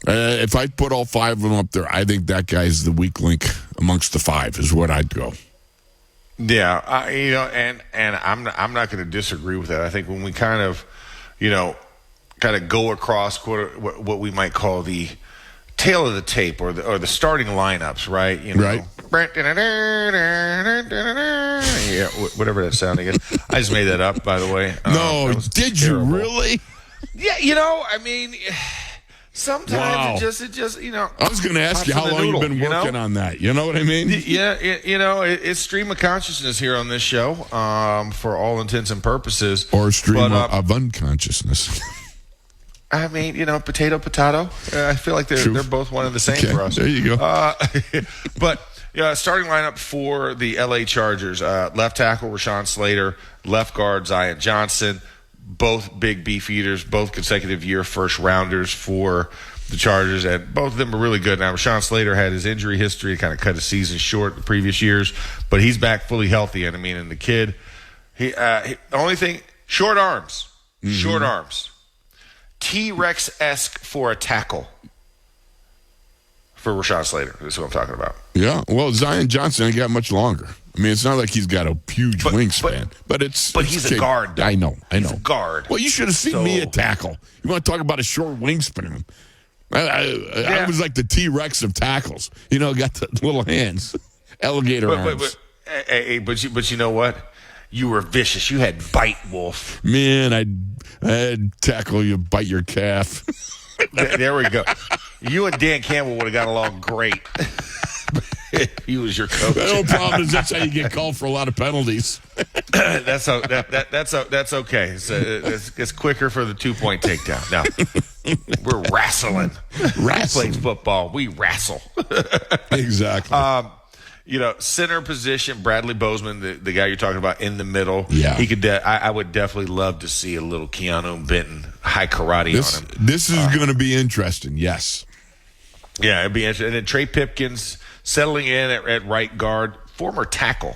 If I put all 5 of them up there, I think that guy's the weak link amongst the 5 is what I'd go. Yeah, and I'm not going to disagree with that. I think when we kind of go across what we might call the tail of the tape or the starting lineups, right? Right. Yeah, whatever that sounding is. I just made that up, by the way. No, did terrible. You really? Yeah, sometimes it just I was going to ask you how long you've been working on that. You know what I mean? Yeah, it's stream of consciousness here on this show, for all intents and purposes. Or stream of unconsciousness. I mean, potato. I feel like they're both one and the same for us. There you go. But starting lineup for the LA Chargers: left tackle Rashawn Slater, left guard Zion Johnson. Both big beef eaters, both consecutive year first rounders for the Chargers, and both of them are really good. Now, Rashawn Slater had his injury history, kind of cut his season short the previous years, but he's back fully healthy. And the kid, the only thing, short arms, T-Rex-esque for a tackle for Rashawn Slater. That's what I'm talking about. Yeah, well, Zion Johnson ain't got much longer. I mean, it's not like he's got a huge wingspan, but he's a guard. Though. I know. He's a guard. Well, you should have seen me at tackle. You want to talk about a short wingspan? I was like the T-Rex of tackles. Got the little hands, alligator arms. But you know what? You were vicious. You had bite, Wolf. Man, I'd tackle you, bite your calf. There we go. You and Dan Campbell would have got along great. He was your coach. The only problem is that's how you get called for a lot of penalties. That's okay. It's quicker for the 2-point takedown. Now we're wrestling. Plays football. We wrestle. Exactly. Center position, Bradley Bozeman, the guy you're talking about in the middle. Yeah, he could. I would definitely love to see a little Keanu Benton high karate on him. This is going to be interesting. Yes. Yeah, it'd be interesting. And then Trey Pipkins settling in at right guard, former tackle,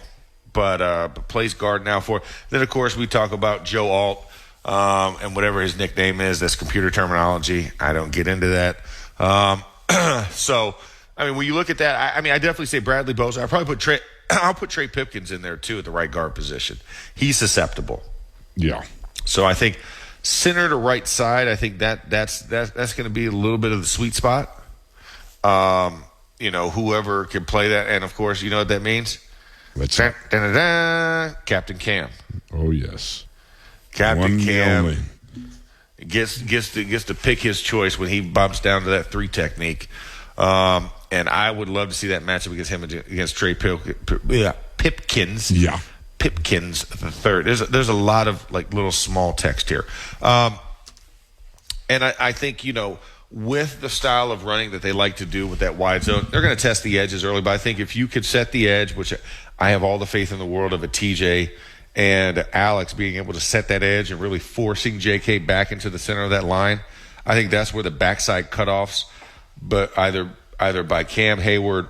but plays guard now for. Then of course we talk about Joe Alt and whatever his nickname is. That's computer terminology. I don't get into that. So. When you look at that, I definitely say Bradley Bozeman. I'll put Trey Pipkins in there too at the right guard position. He's susceptible. Yeah. So I think center to right side. I think that's going to be a little bit of the sweet spot. Whoever can play that, and of course, you know what that means. Captain Cam. Oh yes. Captain Cam gets to pick his choice when he bumps down to that 3 technique. And I would love to see that matchup against Trey Pipkins. Yeah. Pipkins the third. There's a lot of little small text here. And I think, with the style of running that they like to do with that wide zone, they're going to test the edges early. But I think if you could set the edge, which I have all the faith in the world of a TJ and Alex being able to set that edge and really forcing JK back into the center of that line, I think that's where the backside cutoffs, but either by Cam Hayward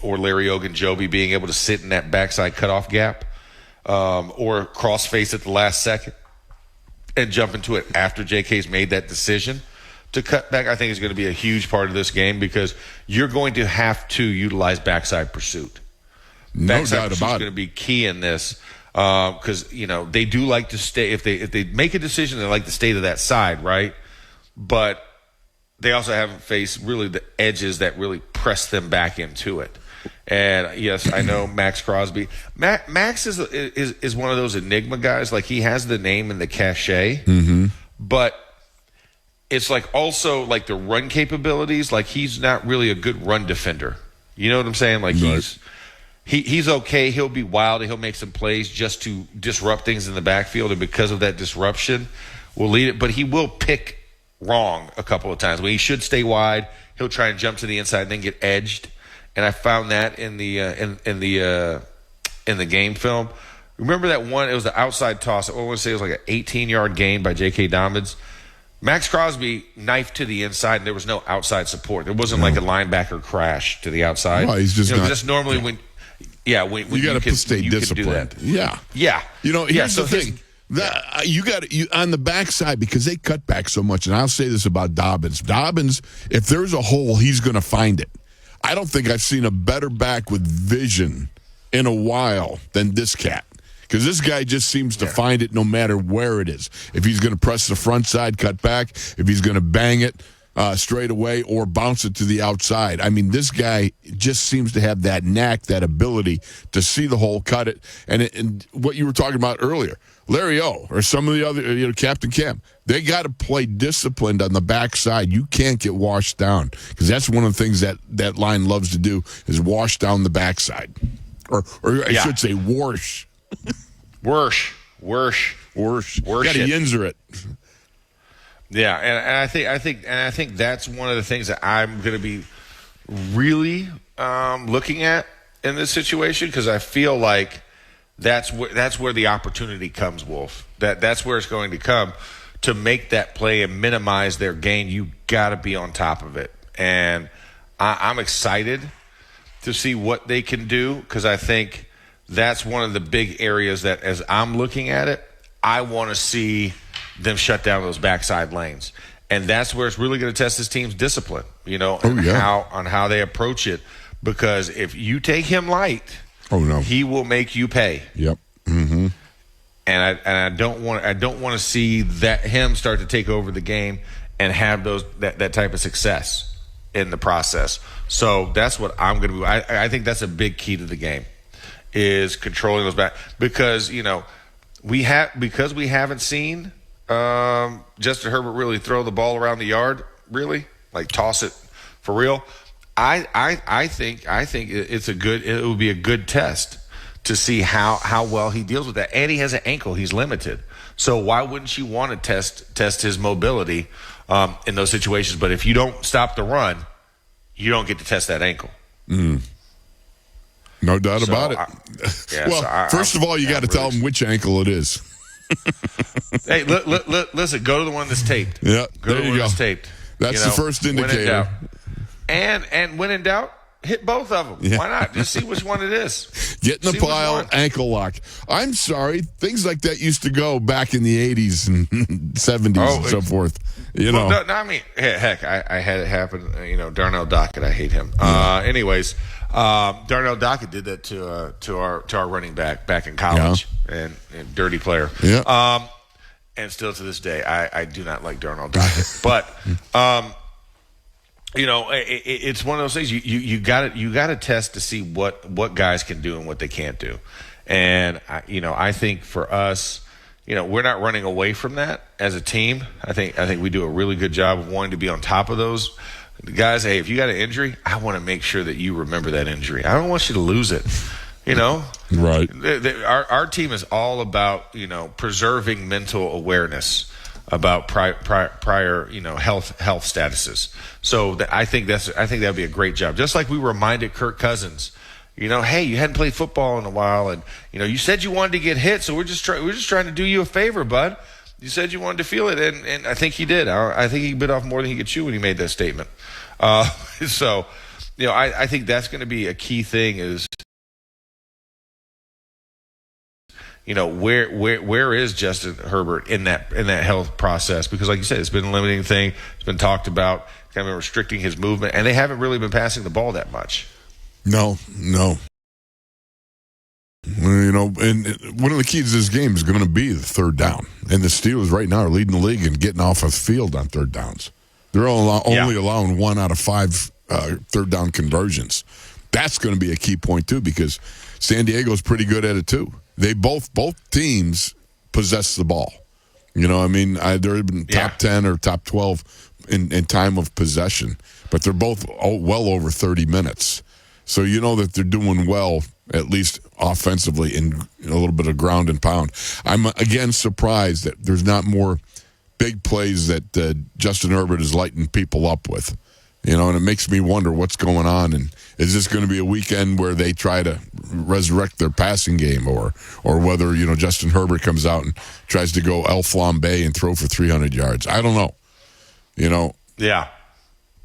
or Larry Ogunjobi being able to sit in that backside cutoff gap, or cross face at the last second and jump into it after JK's made that decision to cut back, I think is going to be a huge part of this game because you're going to have to utilize backside pursuit. No doubt about it. Is going to be key in this because they do like to stay. If they make a decision, they like to stay to that side, right? But they also haven't faced really the edges that really press them back into it. And yes, I know Max Crosby. Max is one of those enigma guys. Like he has the name and the cachet, but it's also the run capabilities. Like he's not really a good run defender. You know what I'm saying? Like he's okay. He'll be wild. He'll make some plays just to disrupt things in the backfield, and because of that disruption, will lead it. But he will pick wrong a couple of times. When he should stay wide, he'll try and jump to the inside and then get edged. And I found that in the game film. Remember that one? It was the outside toss. I want to say it was like an 18-yard gain by J.K. Dobbins. Max Crosby knifed to the inside, and there was no outside support. There wasn't like a linebacker crash to the outside. Well, he's just not. Just normally when you got to stay disciplined. Yeah. Here's the thing. You got you on the backside because they cut back so much. And I'll say this about Dobbins. Dobbins, if there's a hole, he's going to find it. I don't think I've seen a better back with vision in a while than this cat. Because this guy just seems to find it no matter where it is. If he's going to press the front side, cut back. If he's going to bang it straight away or bounce it to the outside. I mean, this guy just seems to have that knack, that ability to see the hole, cut it. And what you were talking about earlier, Larry O or some of the other, Captain Cam, they got to play disciplined on the backside. You can't get washed down because that's one of the things that line loves to do is wash down the backside. Or I should say wash. Worse. Got to yinzer it. Yeah, and I think that's one of the things that I'm going to be really looking at in this situation because I feel like that's where the opportunity comes, Wolf. That's where it's going to come to make that play and minimize their gain. You got to be on top of it, and I'm excited to see what they can do because I think that's one of the big areas that as I'm looking at it, I want to see them shut down those backside lanes. And that's where it's really going to test this team's discipline, on how they approach it. Because if you take him light, he will make you pay. Yep. Mm-hmm. And I don't want to see that him start to take over the game and have that type of success in the process. So that's what I'm going to do. I think that's a big key to the game is controlling those back because we haven't seen Justin Herbert really throw the ball around the yard, really like toss it for real. I think it would be a good test to see how well he deals with that. And he has an ankle; he's limited. So why wouldn't you want to test his mobility in those situations? But if you don't stop the run, you don't get to test that ankle. No doubt about it. First of all, you got to tell him which ankle it is. Hey, listen, go to the one that's taped. Yeah, go to the one that's taped. That's the first indicator. And when in doubt, hit both of them. Yeah. Why not? Just see which one it is. Get in the pile, ankle lock. I'm sorry. Things like that used to go back in the 80s and 70s and so forth. No, I mean, heck, I had it happen. Darnell Dockett, I hate him. Anyways, Darnell Dockett did that to our running back in college and dirty player. Yeah. And still to this day, I do not like Darnell Dockett. But it's one of those things. You got to test to see what guys can do and what they can't do. And I think for us, we're not running away from that as a team. I think we do a really good job of wanting to be on top of those guys. Hey, if you got an injury, I want to make sure that you remember that injury. I don't want you to lose it. Right. Our team is all about preserving mental awareness about prior health statuses. So I think that'd be a great job. Just like we reminded Kirk Cousins, hey, you hadn't played football in a while, and you said you wanted to get hit, so we're just trying to do you a favor, bud. You said you wanted to feel it, and I think he did. I think he bit off more than he could chew when he made that statement. So I think that's going to be a key thing is. Where is Justin Herbert in that health process? Because like you said, it's been a limiting thing. It's been talked about, kind of restricting his movement, and they haven't really been passing the ball that much. No. And one of the keys to this game is going to be the third down. And the Steelers right now are leading the league and getting off of the field on third downs. They're only allowing 1 out of 5 third down conversions. That's going to be a key point too because San Diego's pretty good at it too. They both teams possess the ball. They're in top 10 or top 12 in time of possession, but they're both well over 30 minutes. So that they're doing well, at least offensively, in a little bit of ground and pound. I'm, again, surprised that there's not more big plays that Justin Herbert is lighting people up with. And it makes me wonder what's going on. And is this going to be a weekend where they try to resurrect their passing game or whether, Justin Herbert comes out and tries to go El Flambe and throw for 300 yards? I don't know. Yeah.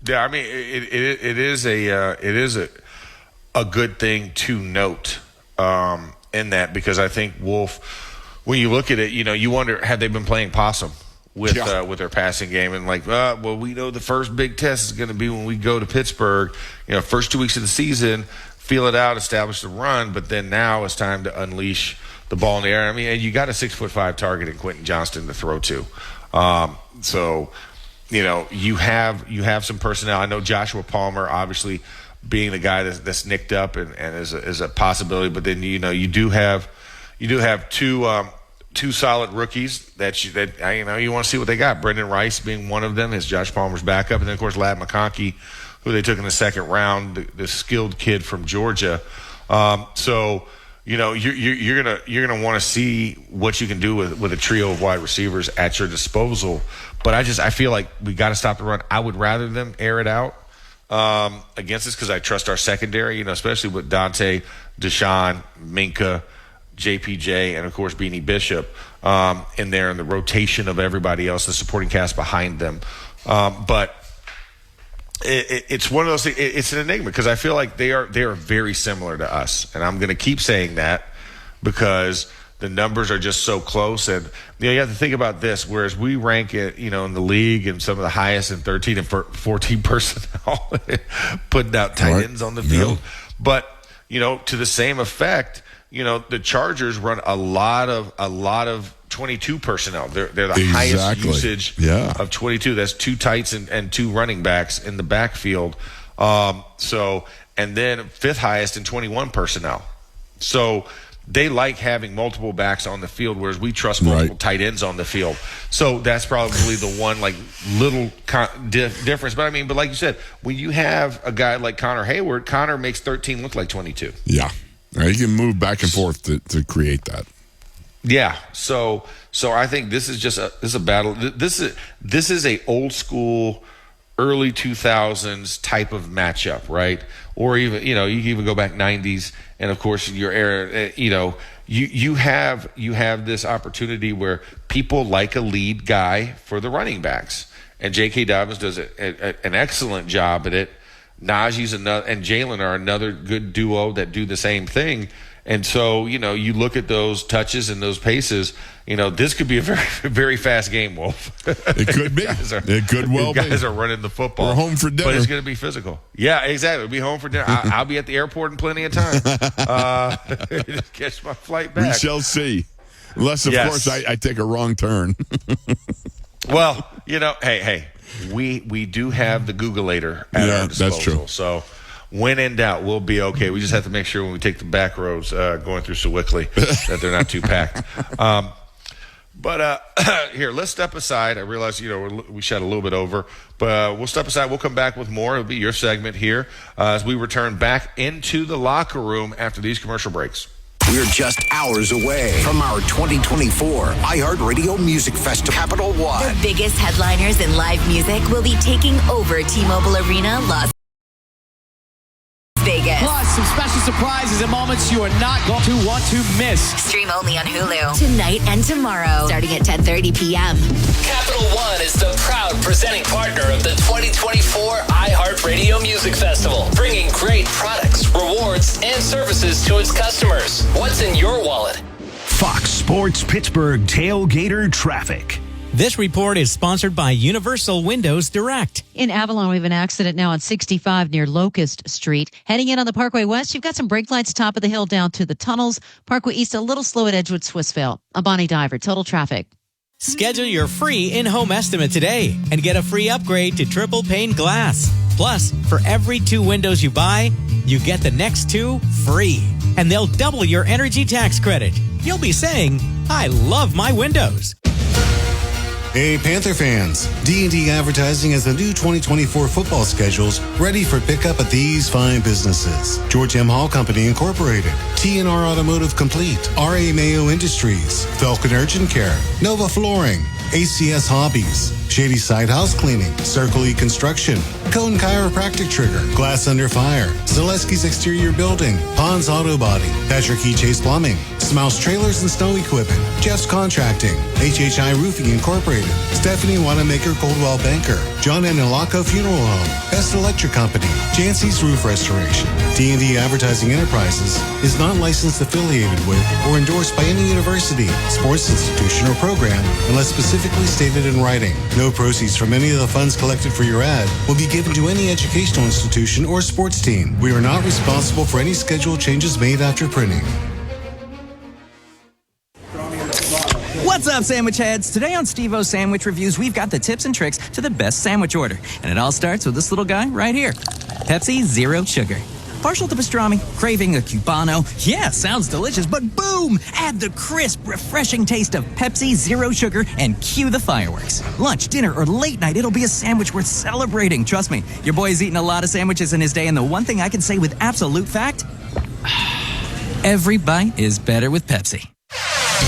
I mean, it is a good thing to note in that because I think Wolf, when you look at it, you wonder, have they been playing possum with their passing game? And well, we know the first big test is going to be when we go to Pittsburgh. First 2 weeks of the season, feel it out, establish the run, but then now it's time to unleash the ball in the air. I mean, and you got a 6'5" target in Quentin Johnston to throw to. So, you have some personnel. I know Joshua Palmer, obviously, being the guy that's nicked up and is a possibility, but then you do have two solid rookies that you want to see what they got. Brendan Rice being one of them is Josh Palmer's backup, and then of course Ladd McConkey, who they took in the second round, the skilled kid from Georgia. So you're gonna want to see what you can do with a trio of wide receivers at your disposal. But I feel like we got to stop the run. I would rather them air it out against us because I trust our secondary, especially with Dante, Deshaun, Minka, JPJ, and of course Beanie Bishop in there in the rotation of everybody else, the supporting cast behind them. But it's one of those things. It's an enigma because I feel like they are very similar to us, and I'm going to keep saying that because the numbers are just so close. And you have to think about this. Whereas we rank it, in the league and some of the highest in 13 and 14 personnel, putting out tight ends on the field. But to the same effect, the Chargers run a lot of 22 personnel. They're the highest usage of 22. That's 2 tights and 2 running backs in the backfield. And then 5th highest in 21 personnel. So they like having multiple backs on the field, whereas we trust multiple tight ends on the field. So that's probably the one little difference. But but like you said, when you have a guy like Connor Hayward, Connor makes 13 look like 22. Yeah. You can move back and forth to create that. Yeah. So I think this is a battle. This is a old school, early 2000s type of matchup, right? Or even you can even go back 90s, and of course your era. You have this opportunity where people like a lead guy for the running backs, and J.K. Dobbins does an excellent job at it. Najee's another, and Jalen are another good duo that do the same thing. And so, you look at those touches and those paces, this could be a very, very fast game, Wolf. It could be. It could well be. Guys are running the football. We're home for dinner. But it's going to be physical. Yeah, exactly. We'll be home for dinner. I'll be at the airport in plenty of time. Catch my flight back. We shall see. Unless, of course, I take a wrong turn. Well, hey. We do have the Googleator at our disposal. That's true. So when in doubt, we'll be okay. We just have to make sure when we take the back roads going through Sewickley that they're not too packed. But here, let's step aside. I realize, we shot a little bit over, but we'll step aside. We'll come back with more. It'll be your segment here as we return back into the locker room after these commercial breaks. We're just hours away from our 2024 iHeartRadio Music Festival, Capital One. The biggest headliners in live music will be taking over T-Mobile Arena, Las Vegas. Plus, some special surprises and moments you are not going to want to miss. Stream only on Hulu tonight and tomorrow, starting at 10:30 p.m. Capital One is the proud presenting partner of the 2024 iHeartRadio Music Festival, bringing great products, rewards, and services to its customers. What's in your wallet? Fox Sports Pittsburgh tailgater traffic. This report is sponsored by Universal Windows Direct. In Avalon, we have an accident now on 65 near Locust Street. Heading in on the Parkway West, you've got some brake lights top of the hill down to the tunnels. Parkway East, a little slow at Edgewood Swissvale. I'm Bonnie Diver, Total Traffic. Schedule your free in-home estimate today and get a free upgrade to triple pane glass. Plus, for every 2 windows you buy, you get the next 2 free. And they'll double your energy tax credit. You'll be saying, I love my windows. Hey, Panther fans! D&D Advertising has the new 2024 football schedules ready for pickup at these fine businesses. George M. Hall Company Incorporated, TNR Automotive Complete, R.A. Mayo Industries, Falcon Urgent Care, Nova Flooring, ACS Hobbies, Shady Side House Cleaning, Circle E Construction, Cone Chiropractic Trigger, Glass Under Fire, Zaleski's Exterior Building, Pond's Auto Body, Patrick E. Chase Plumbing, Smouse Trailers and Snow Equipment, Jeff's Contracting, HHI Roofing Incorporated, Stephanie Wanamaker Coldwell Banker, John and Ilako Funeral Home, Best Electric Company, Jancy's Roof Restoration. D&D Advertising Enterprises is not licensed, affiliated with, or endorsed by any university, sports institution, or program unless specifically stated in writing. No proceeds from any of the funds collected for your ad will be given to any educational institution or sports team. We are not responsible for any schedule changes made after printing. What's up, sandwich heads? Today on Steve-O's Sandwich Reviews, we've got the tips and tricks to the best sandwich order. And it all starts with this little guy right here. Pepsi Zero Sugar. Partial to pastrami, craving a cubano. Yeah, sounds delicious, but boom! Add the crisp, refreshing taste of Pepsi Zero Sugar and cue the fireworks. Lunch, dinner, or late night, it'll be a sandwich worth celebrating. Trust me, your boy's eaten a lot of sandwiches in his day, and the one thing I can say with absolute fact, every bite is better with Pepsi.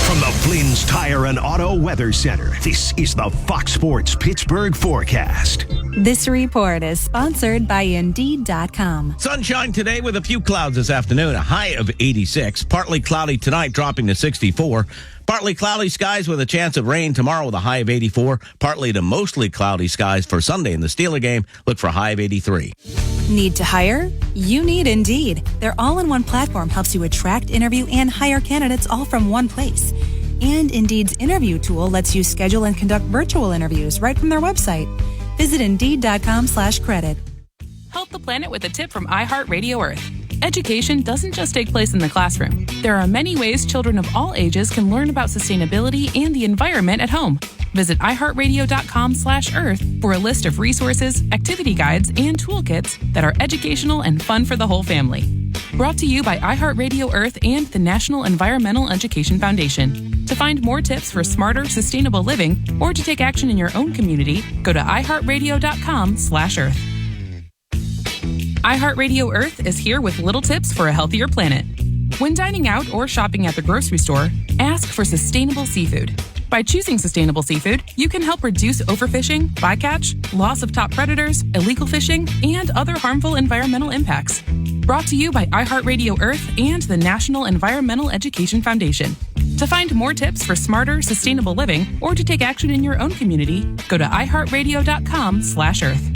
From the Flynn's Tire and Auto Weather Center, this is the Fox Sports Pittsburgh forecast. This report is sponsored by Indeed.com. Sunshine today with a few clouds this afternoon, a high of 86. Partly cloudy tonight, dropping to 64. Partly cloudy skies with a chance of rain tomorrow with a high of 84. Partly to mostly cloudy skies for Sunday in the Steeler game. Look for a high of 83. Need to hire? You need Indeed. Their all-in-one platform helps you attract, interview, and hire candidates all from one place. And Indeed's interview tool lets you schedule and conduct virtual interviews right from their website. Visit Indeed.com/credit. Help the planet with a tip from iHeartRadio Earth. Education doesn't just take place in the classroom. There are many ways children of all ages can learn about sustainability and the environment at home. Visit iHeartRadio.com/Earth for a list of resources, activity guides, and toolkits that are educational and fun for the whole family. Brought to you by iHeartRadio Earth and the National Environmental Education Foundation. To find more tips for smarter, sustainable living, or to take action in your own community, go to iHeartRadio.com/Earth. iHeartRadio Earth is here with little tips for a healthier planet. When dining out or shopping at the grocery store, ask for sustainable seafood. By choosing sustainable seafood, you can help reduce overfishing, bycatch, loss of top predators, illegal fishing, and other harmful environmental impacts. Brought to you by iHeartRadio Earth and the National Environmental Education Foundation. To find more tips for smarter, sustainable living, or to take action in your own community, go to iHeartRadio.com/Earth.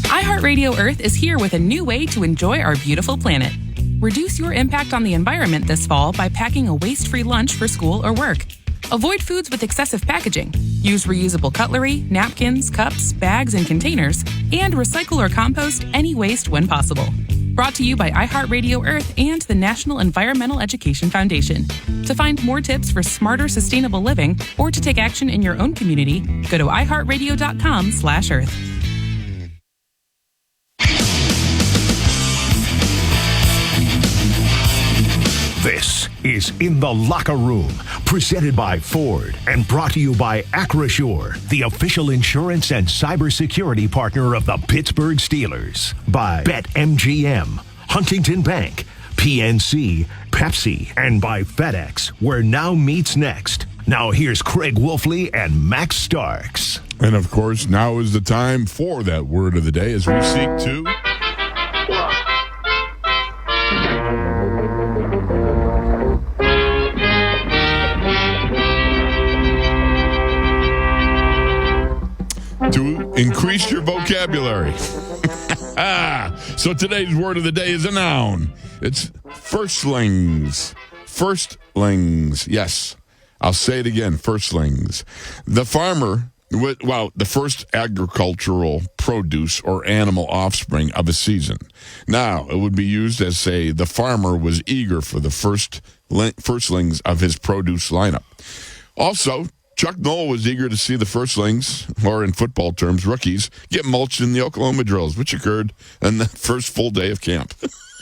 iHeartRadio Earth is here with a new way to enjoy our beautiful planet. Reduce your impact on the environment this fall by packing a waste-free lunch for school or work. Avoid foods with excessive packaging. Use reusable cutlery, napkins, cups, bags, and containers, and recycle or compost any waste when possible. Brought to you by iHeartRadio Earth and the National Environmental Education Foundation. To find more tips for smarter, sustainable living, or to take action in your own community, go to iHeartRadio.com/Earth. This is In the Locker Room, presented by Ford and brought to you by Acrosure, the official insurance and cybersecurity partner of the Pittsburgh Steelers. By BetMGM, Huntington Bank, PNC, Pepsi, and by FedEx, where now meets next. Now here's Craig Wolfley and Max Starks. And of course, now is the time for that word of the day as we seek to... to increase your vocabulary. So today's word of the day is a noun. It's firstlings. Firstlings. Yes, I'll say it again, firstlings. The farmer, the first agricultural produce or animal offspring of a season. Now, it would be used as, say, the farmer was eager for the firstlings of his produce lineup. Also, Chuck Noll was eager to see the firstlings, or in football terms, rookies, get mulched in the Oklahoma drills, which occurred on the first full day of camp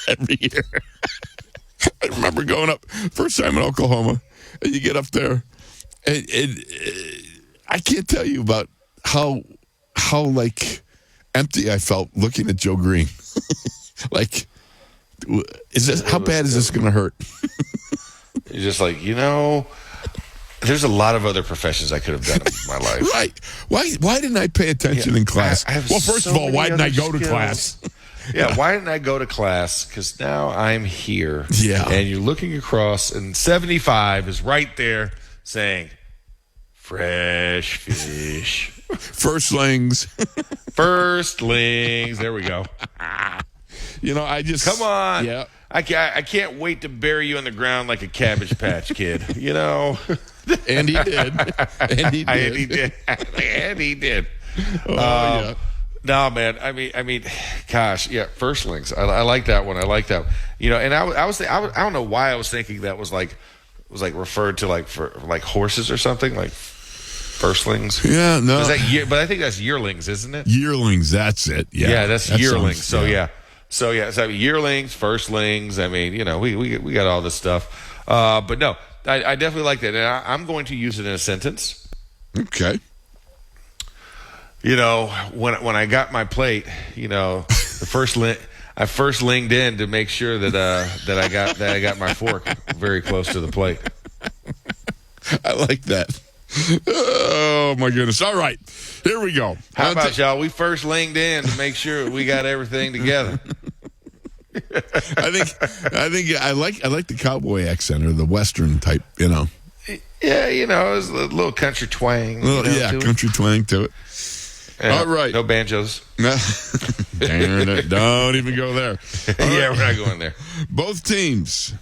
every year. I remember going up first time in Oklahoma, and you get up there, and I can't tell you about how like empty I felt looking at Joe Green. Like, how bad is this going to hurt? You're just like, There's a lot of other professions I could have done in my life. Right. Why didn't I pay attention in class? Well, first of all, why didn't I go to class? Yeah, why didn't I go to class? Because now I'm here. Yeah. And you're looking across, and 75 is right there saying, fresh fish. Firstlings. Firstlings. There we go. I just... Come on. Yeah. I can't wait to bury you in the ground like a Cabbage Patch Kid, And he did. And he did. And he did. And he did. Oh, yeah. No, man. I mean, gosh, yeah. Firstlings. I like that one. I like that. And I don't know why I was thinking that was referred to for horses or something, like firstlings. Yeah, no. But I think that's yearlings, isn't it? Yearlings. That's it. Yeah. Yeah, that's yearlings. Sounds, yeah. So yearlings, firstlings. I mean, we got all this stuff. But no, I definitely like that, and I'm going to use it in a sentence. Okay. When I got my plate, I first linged in to make sure that I got my fork very close to the plate. I like that. Oh my goodness! All right, here we go. How about y'all? We first linged in to make sure we got everything together. I think I like the cowboy accent or the western type. Yeah, it's a little country twang. Country twang to it. All right. No banjos. Darn it. Don't even go there. Yeah, we're not going there. Both teams,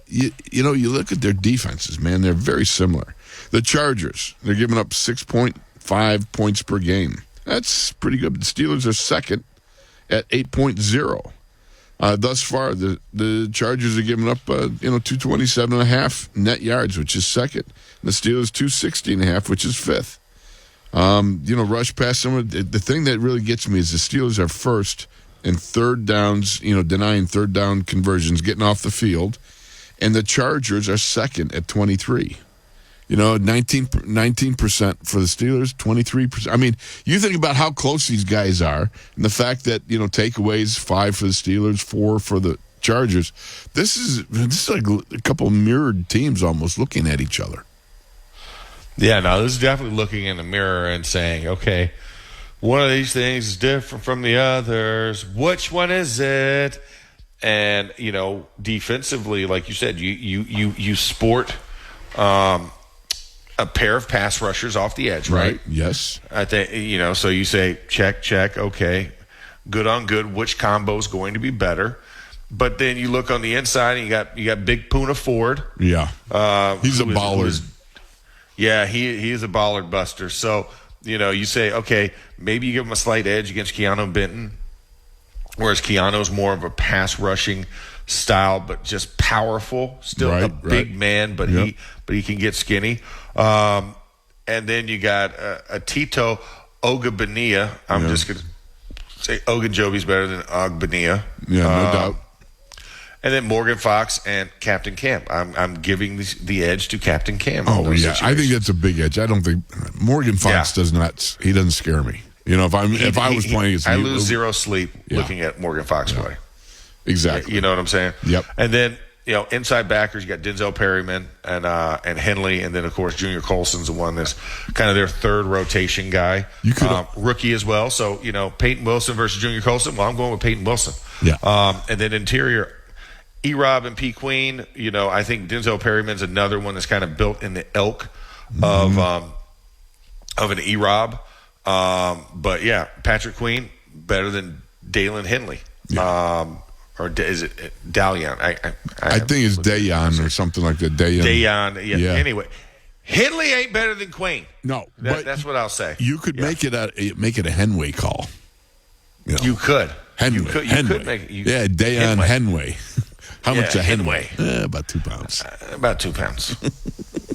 you look at their defenses, man, they're very similar. The Chargers, they're giving up 6.5 points per game. That's pretty good. The Steelers are second at 8.0. Thus far, the Chargers are giving up, 227.5 net yards, which is second. The Steelers 260.5, which is fifth. Rush past someone. The thing that really gets me is the Steelers are first in third downs, denying third down conversions, getting off the field. And the Chargers are second at 23. 19% for the Steelers, 23%. I mean, you think about how close these guys are and the fact that, takeaways 5 for the Steelers, 4 for the Chargers. This is like a couple mirrored teams almost looking at each other. Yeah, no, this is definitely looking in the mirror and saying, okay, one of these things is different from the others. Which one is it? And, defensively, like you said, you sport a pair of pass rushers off the edge, right? Yes. I think, so you say, check, okay, good on good, which combo is going to be better? But then you look on the inside and you got Big Puna Ford. Yeah. He's a baller. Yeah, he is a baller buster. So, you say, okay, maybe you give him a slight edge against Keanu Benton, whereas Keanu's more of a pass rushing style, but just powerful. Still a big man, but he can get skinny. And then you got a Tito Ogbonnia. I'm just going to say Ogunjobi's better than Ogbonnia. Yeah, no doubt. And then Morgan Fox and Captain Cam. I'm giving the edge to Captain Cam. Oh, yeah. Situations. I think that's a big edge. I don't think Morgan Fox does not. He doesn't scare me. If I was playing against I lose zero sleep looking at Morgan Fox play. Exactly. You know what I'm saying? Yep. And then, inside backers, you got Denzel Perryman and Henley, and then, of course, Junior Colson's the one that's kind of their third rotation guy. You could rookie as well. So, Peyton Wilson versus Junior Colson. Well, I'm going with Peyton Wilson. Yeah. And then interior, E-Rob and P. Queen. I think Denzel Perryman's another one that's kind of built in the ilk of an E-Rob. But, yeah, Patrick Queen, better than Dalen Henley. Yeah. Or is it Dalian? I think it's Dayon or something like that. Dayon. Yeah. Anyway, Henley ain't better than Queen. No, that's what I'll say. You could make it a Henway call. You could. Henway. You could make it. Dayon Henway. How much a Henway? About 2 pounds. About 2 pounds.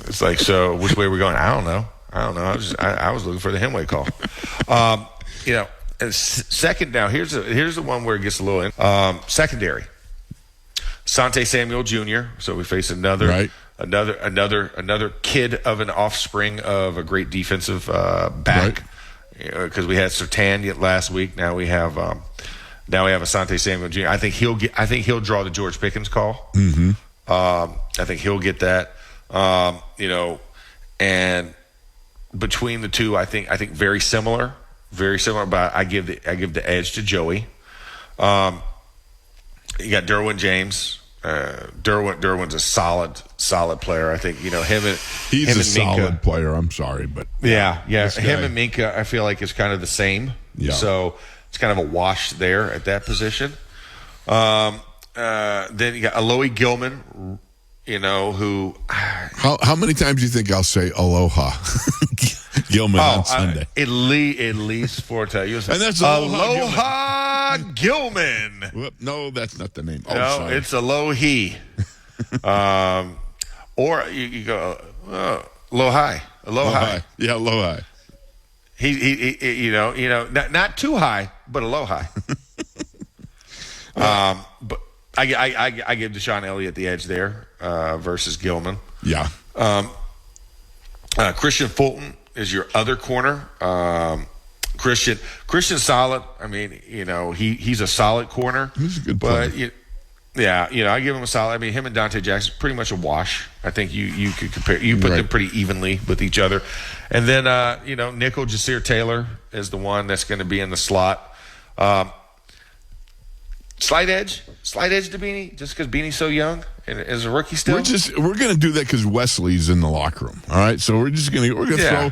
It's like, so which way are we going? I don't know. I was looking for the Henway call. And second, now here's the one where it gets a little secondary. Sante Samuel Jr. So we face another kid of an offspring of a great defensive back. Because we had Surtain last week. Now we have Asante Samuel Jr. I think he'll draw the George Pickens call. Mm-hmm. I think he'll get that. and between the two, I think very similar, but I give the edge to Joey. You got Derwin James. Derwin's a solid player. I think he's a solid player. I'm sorry, but yeah. Him and Minka, I feel like is kind of the same. Yeah. So it's kind of a wash there at that position. Then you got Alohi Gilman. Who? How many times do you think I'll say aloha? Gilman on Sunday. At least 4 times. And that's Aloha Gilman. Whoop, no, that's not the name. No, sorry. it's Alohi. Or you go Alohi. Yeah, Alohi. He not too high, but Alohi. But I give Deshaun Elliott the edge there versus Gilman. Yeah. Christian Fulton is your other corner. Christian's solid. I mean, he's a solid corner. He's a good player. But I give him a solid. I mean, him and Dante Jackson pretty much a wash. I think you could compare. You put them pretty evenly with each other. And then nickel Jasir Taylor is the one that's going to be in the slot. Slight edge to Beanie, just because Beanie's so young and is a rookie still. We're going to do that because Wesley's in the locker room. All right, so we're going to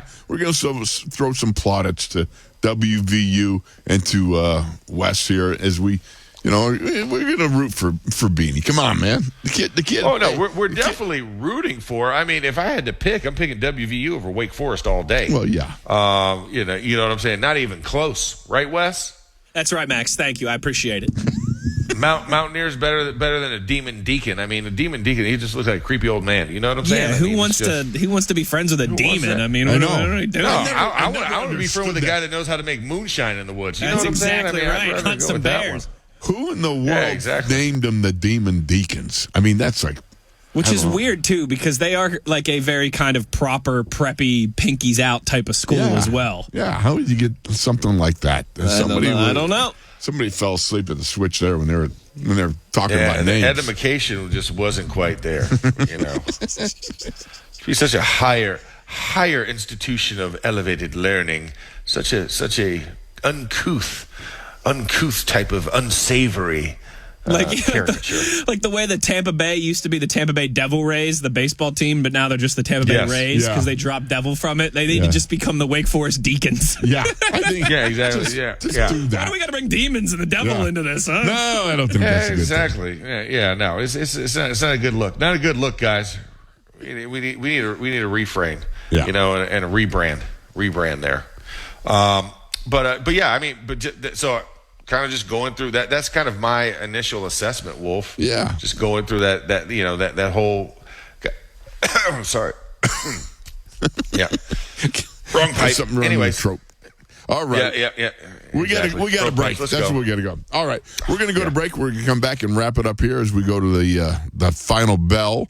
throw some plaudits to WVU and to Wes here as we. We're going to root for Beanie. Come on, man. The kid. Oh no, we're definitely rooting for. I mean, if I had to pick, I'm picking WVU over Wake Forest all day. Well, yeah. You know what I'm saying? Not even close, right, Wes? That's right, Max. Thank you. I appreciate it. Mountaineer's better than a Demon Deacon. I mean, a Demon Deacon, he just looks like a creepy old man. You know what I'm saying? Yeah, who wants to be friends with a demon? I mean, what are we doing? I want to be friends with a guy that knows how to make moonshine in the woods. You know what I'm saying? That's exactly right. Hunt some bears. Who in the world named them the Demon Deacons? I mean, that's like... Which is weird, too, because they are like a very kind of proper, preppy, pinkies out type of school as well. Yeah, how did you get something like that? I don't know. Somebody fell asleep at the switch there when they were talking about names. The edification just wasn't quite there. He's such a higher institution of elevated learning, such a uncouth type of unsavory caricature. Like the way that Tampa Bay used to be the Tampa Bay Devil Rays, the baseball team, but now they're just the Tampa Bay Rays because they dropped devil from it. They need to just become the Wake Forest Deacons. Yeah, I think. Yeah, exactly. Just do that. Why do we got to bring demons and the devil into this? Huh? No, I don't think that's a good exactly. Thing. No, it's not a good look. Not a good look, guys. We need a refrain. Yeah. And a rebrand there. But yeah, I mean, so. Kind of just going through that. That's kind of my initial assessment, Wolf. Yeah. Just going through that whole. I'm sorry. Yeah. Wrong pipe. Something wrong with the throat. All right. Yeah. We got a break. That's where we got to go. All right. We're going to go to break. We're going to come back and wrap it up here as we go to the final bell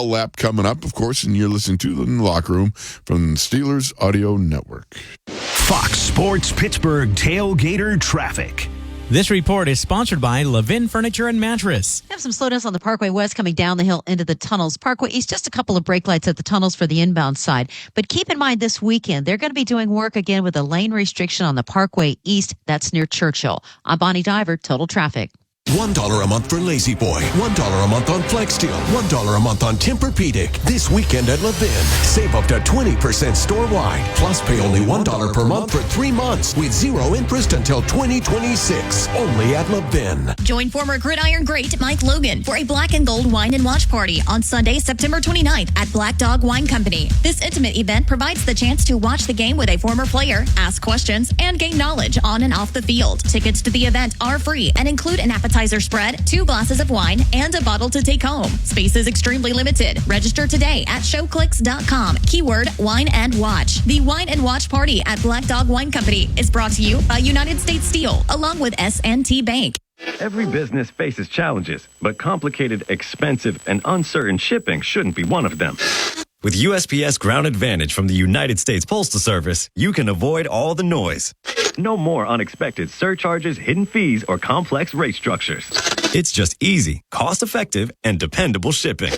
lap coming up, of course, and you're listening to the Locker Room from the Steelers Audio Network. Fox Sports Pittsburgh tailgater traffic. This report is sponsored by Levin Furniture and Mattress. Have some slowdowns on the Parkway West coming down the hill into the tunnels. Parkway East, just a couple of brake lights at the tunnels for the inbound side. But keep in mind this weekend, they're going to be doing work again with a lane restriction on the Parkway East. That's near Churchill. I'm Bonnie Diver, Total Traffic. $1 a month for Lazy Boy. $1 a month on Flex Steel. $1 a month on Tempur-Pedic. This weekend at Levin. Save up to 20% store-wide. Plus pay only $1 per month for 3 months with 0 interest until 2026. Only at Levin. Join former Gridiron great Mike Logan for a black and gold wine and watch party on Sunday, September 29th at Black Dog Wine Company. This intimate event provides the chance to watch the game with a former player, ask questions, and gain knowledge on and off the field. Tickets to the event are free and include an appetizer spread, 2 glasses of wine, and a bottle to take home. Space is extremely limited. Register today at showclicks.com. Keyword wine and watch. The Wine and Watch Party at Black Dog Wine Company is brought to you by United States Steel, along with S&T Bank. Every business faces challenges, but complicated, expensive, and uncertain shipping shouldn't be one of them. With USPS Ground Advantage from the United States Postal Service, you can avoid all the noise. No more unexpected surcharges, hidden fees, or complex rate structures. It's just easy, cost-effective, and dependable shipping.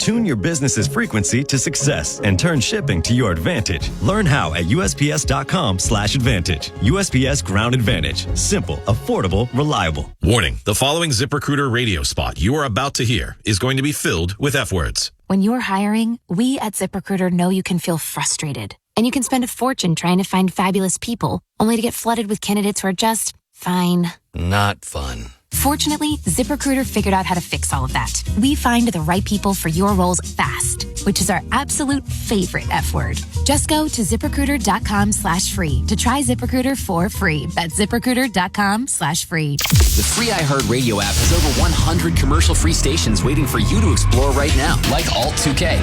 Tune your business's frequency to success and turn shipping to your advantage. Learn how at USPS.com/advantage. USPS Ground Advantage. Simple, affordable, reliable. Warning, the following ZipRecruiter radio spot you are about to hear is going to be filled with F words. When you're hiring, we at ZipRecruiter know you can feel frustrated. And you can spend a fortune trying to find fabulous people, only to get flooded with candidates who are just fine. Not fun. Fortunately, ZipRecruiter figured out how to fix all of that. We find the right people for your roles fast, which is our absolute favorite F word. Just go to ZipRecruiter.com/free to try ZipRecruiter for free. That's ZipRecruiter.com/free. The free iHeartRadio app has over 100 commercial-free stations waiting for you to explore right now, like Alt 2K.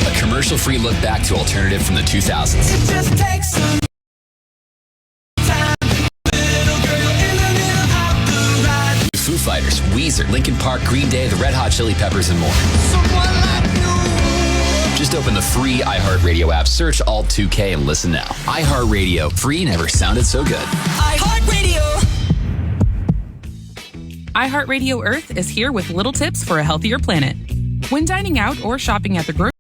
A commercial-free look back to alternative from the 2000s. It just takes some Foo Fighters, Weezer, Linkin Park, Green Day, the Red Hot Chili Peppers, and more. Just open the free iHeartRadio app, search Alt 2K, and listen now. iHeartRadio, free never sounded so good. iHeartRadio! iHeartRadio Earth is here with little tips for a healthier planet. When dining out or shopping at the grocery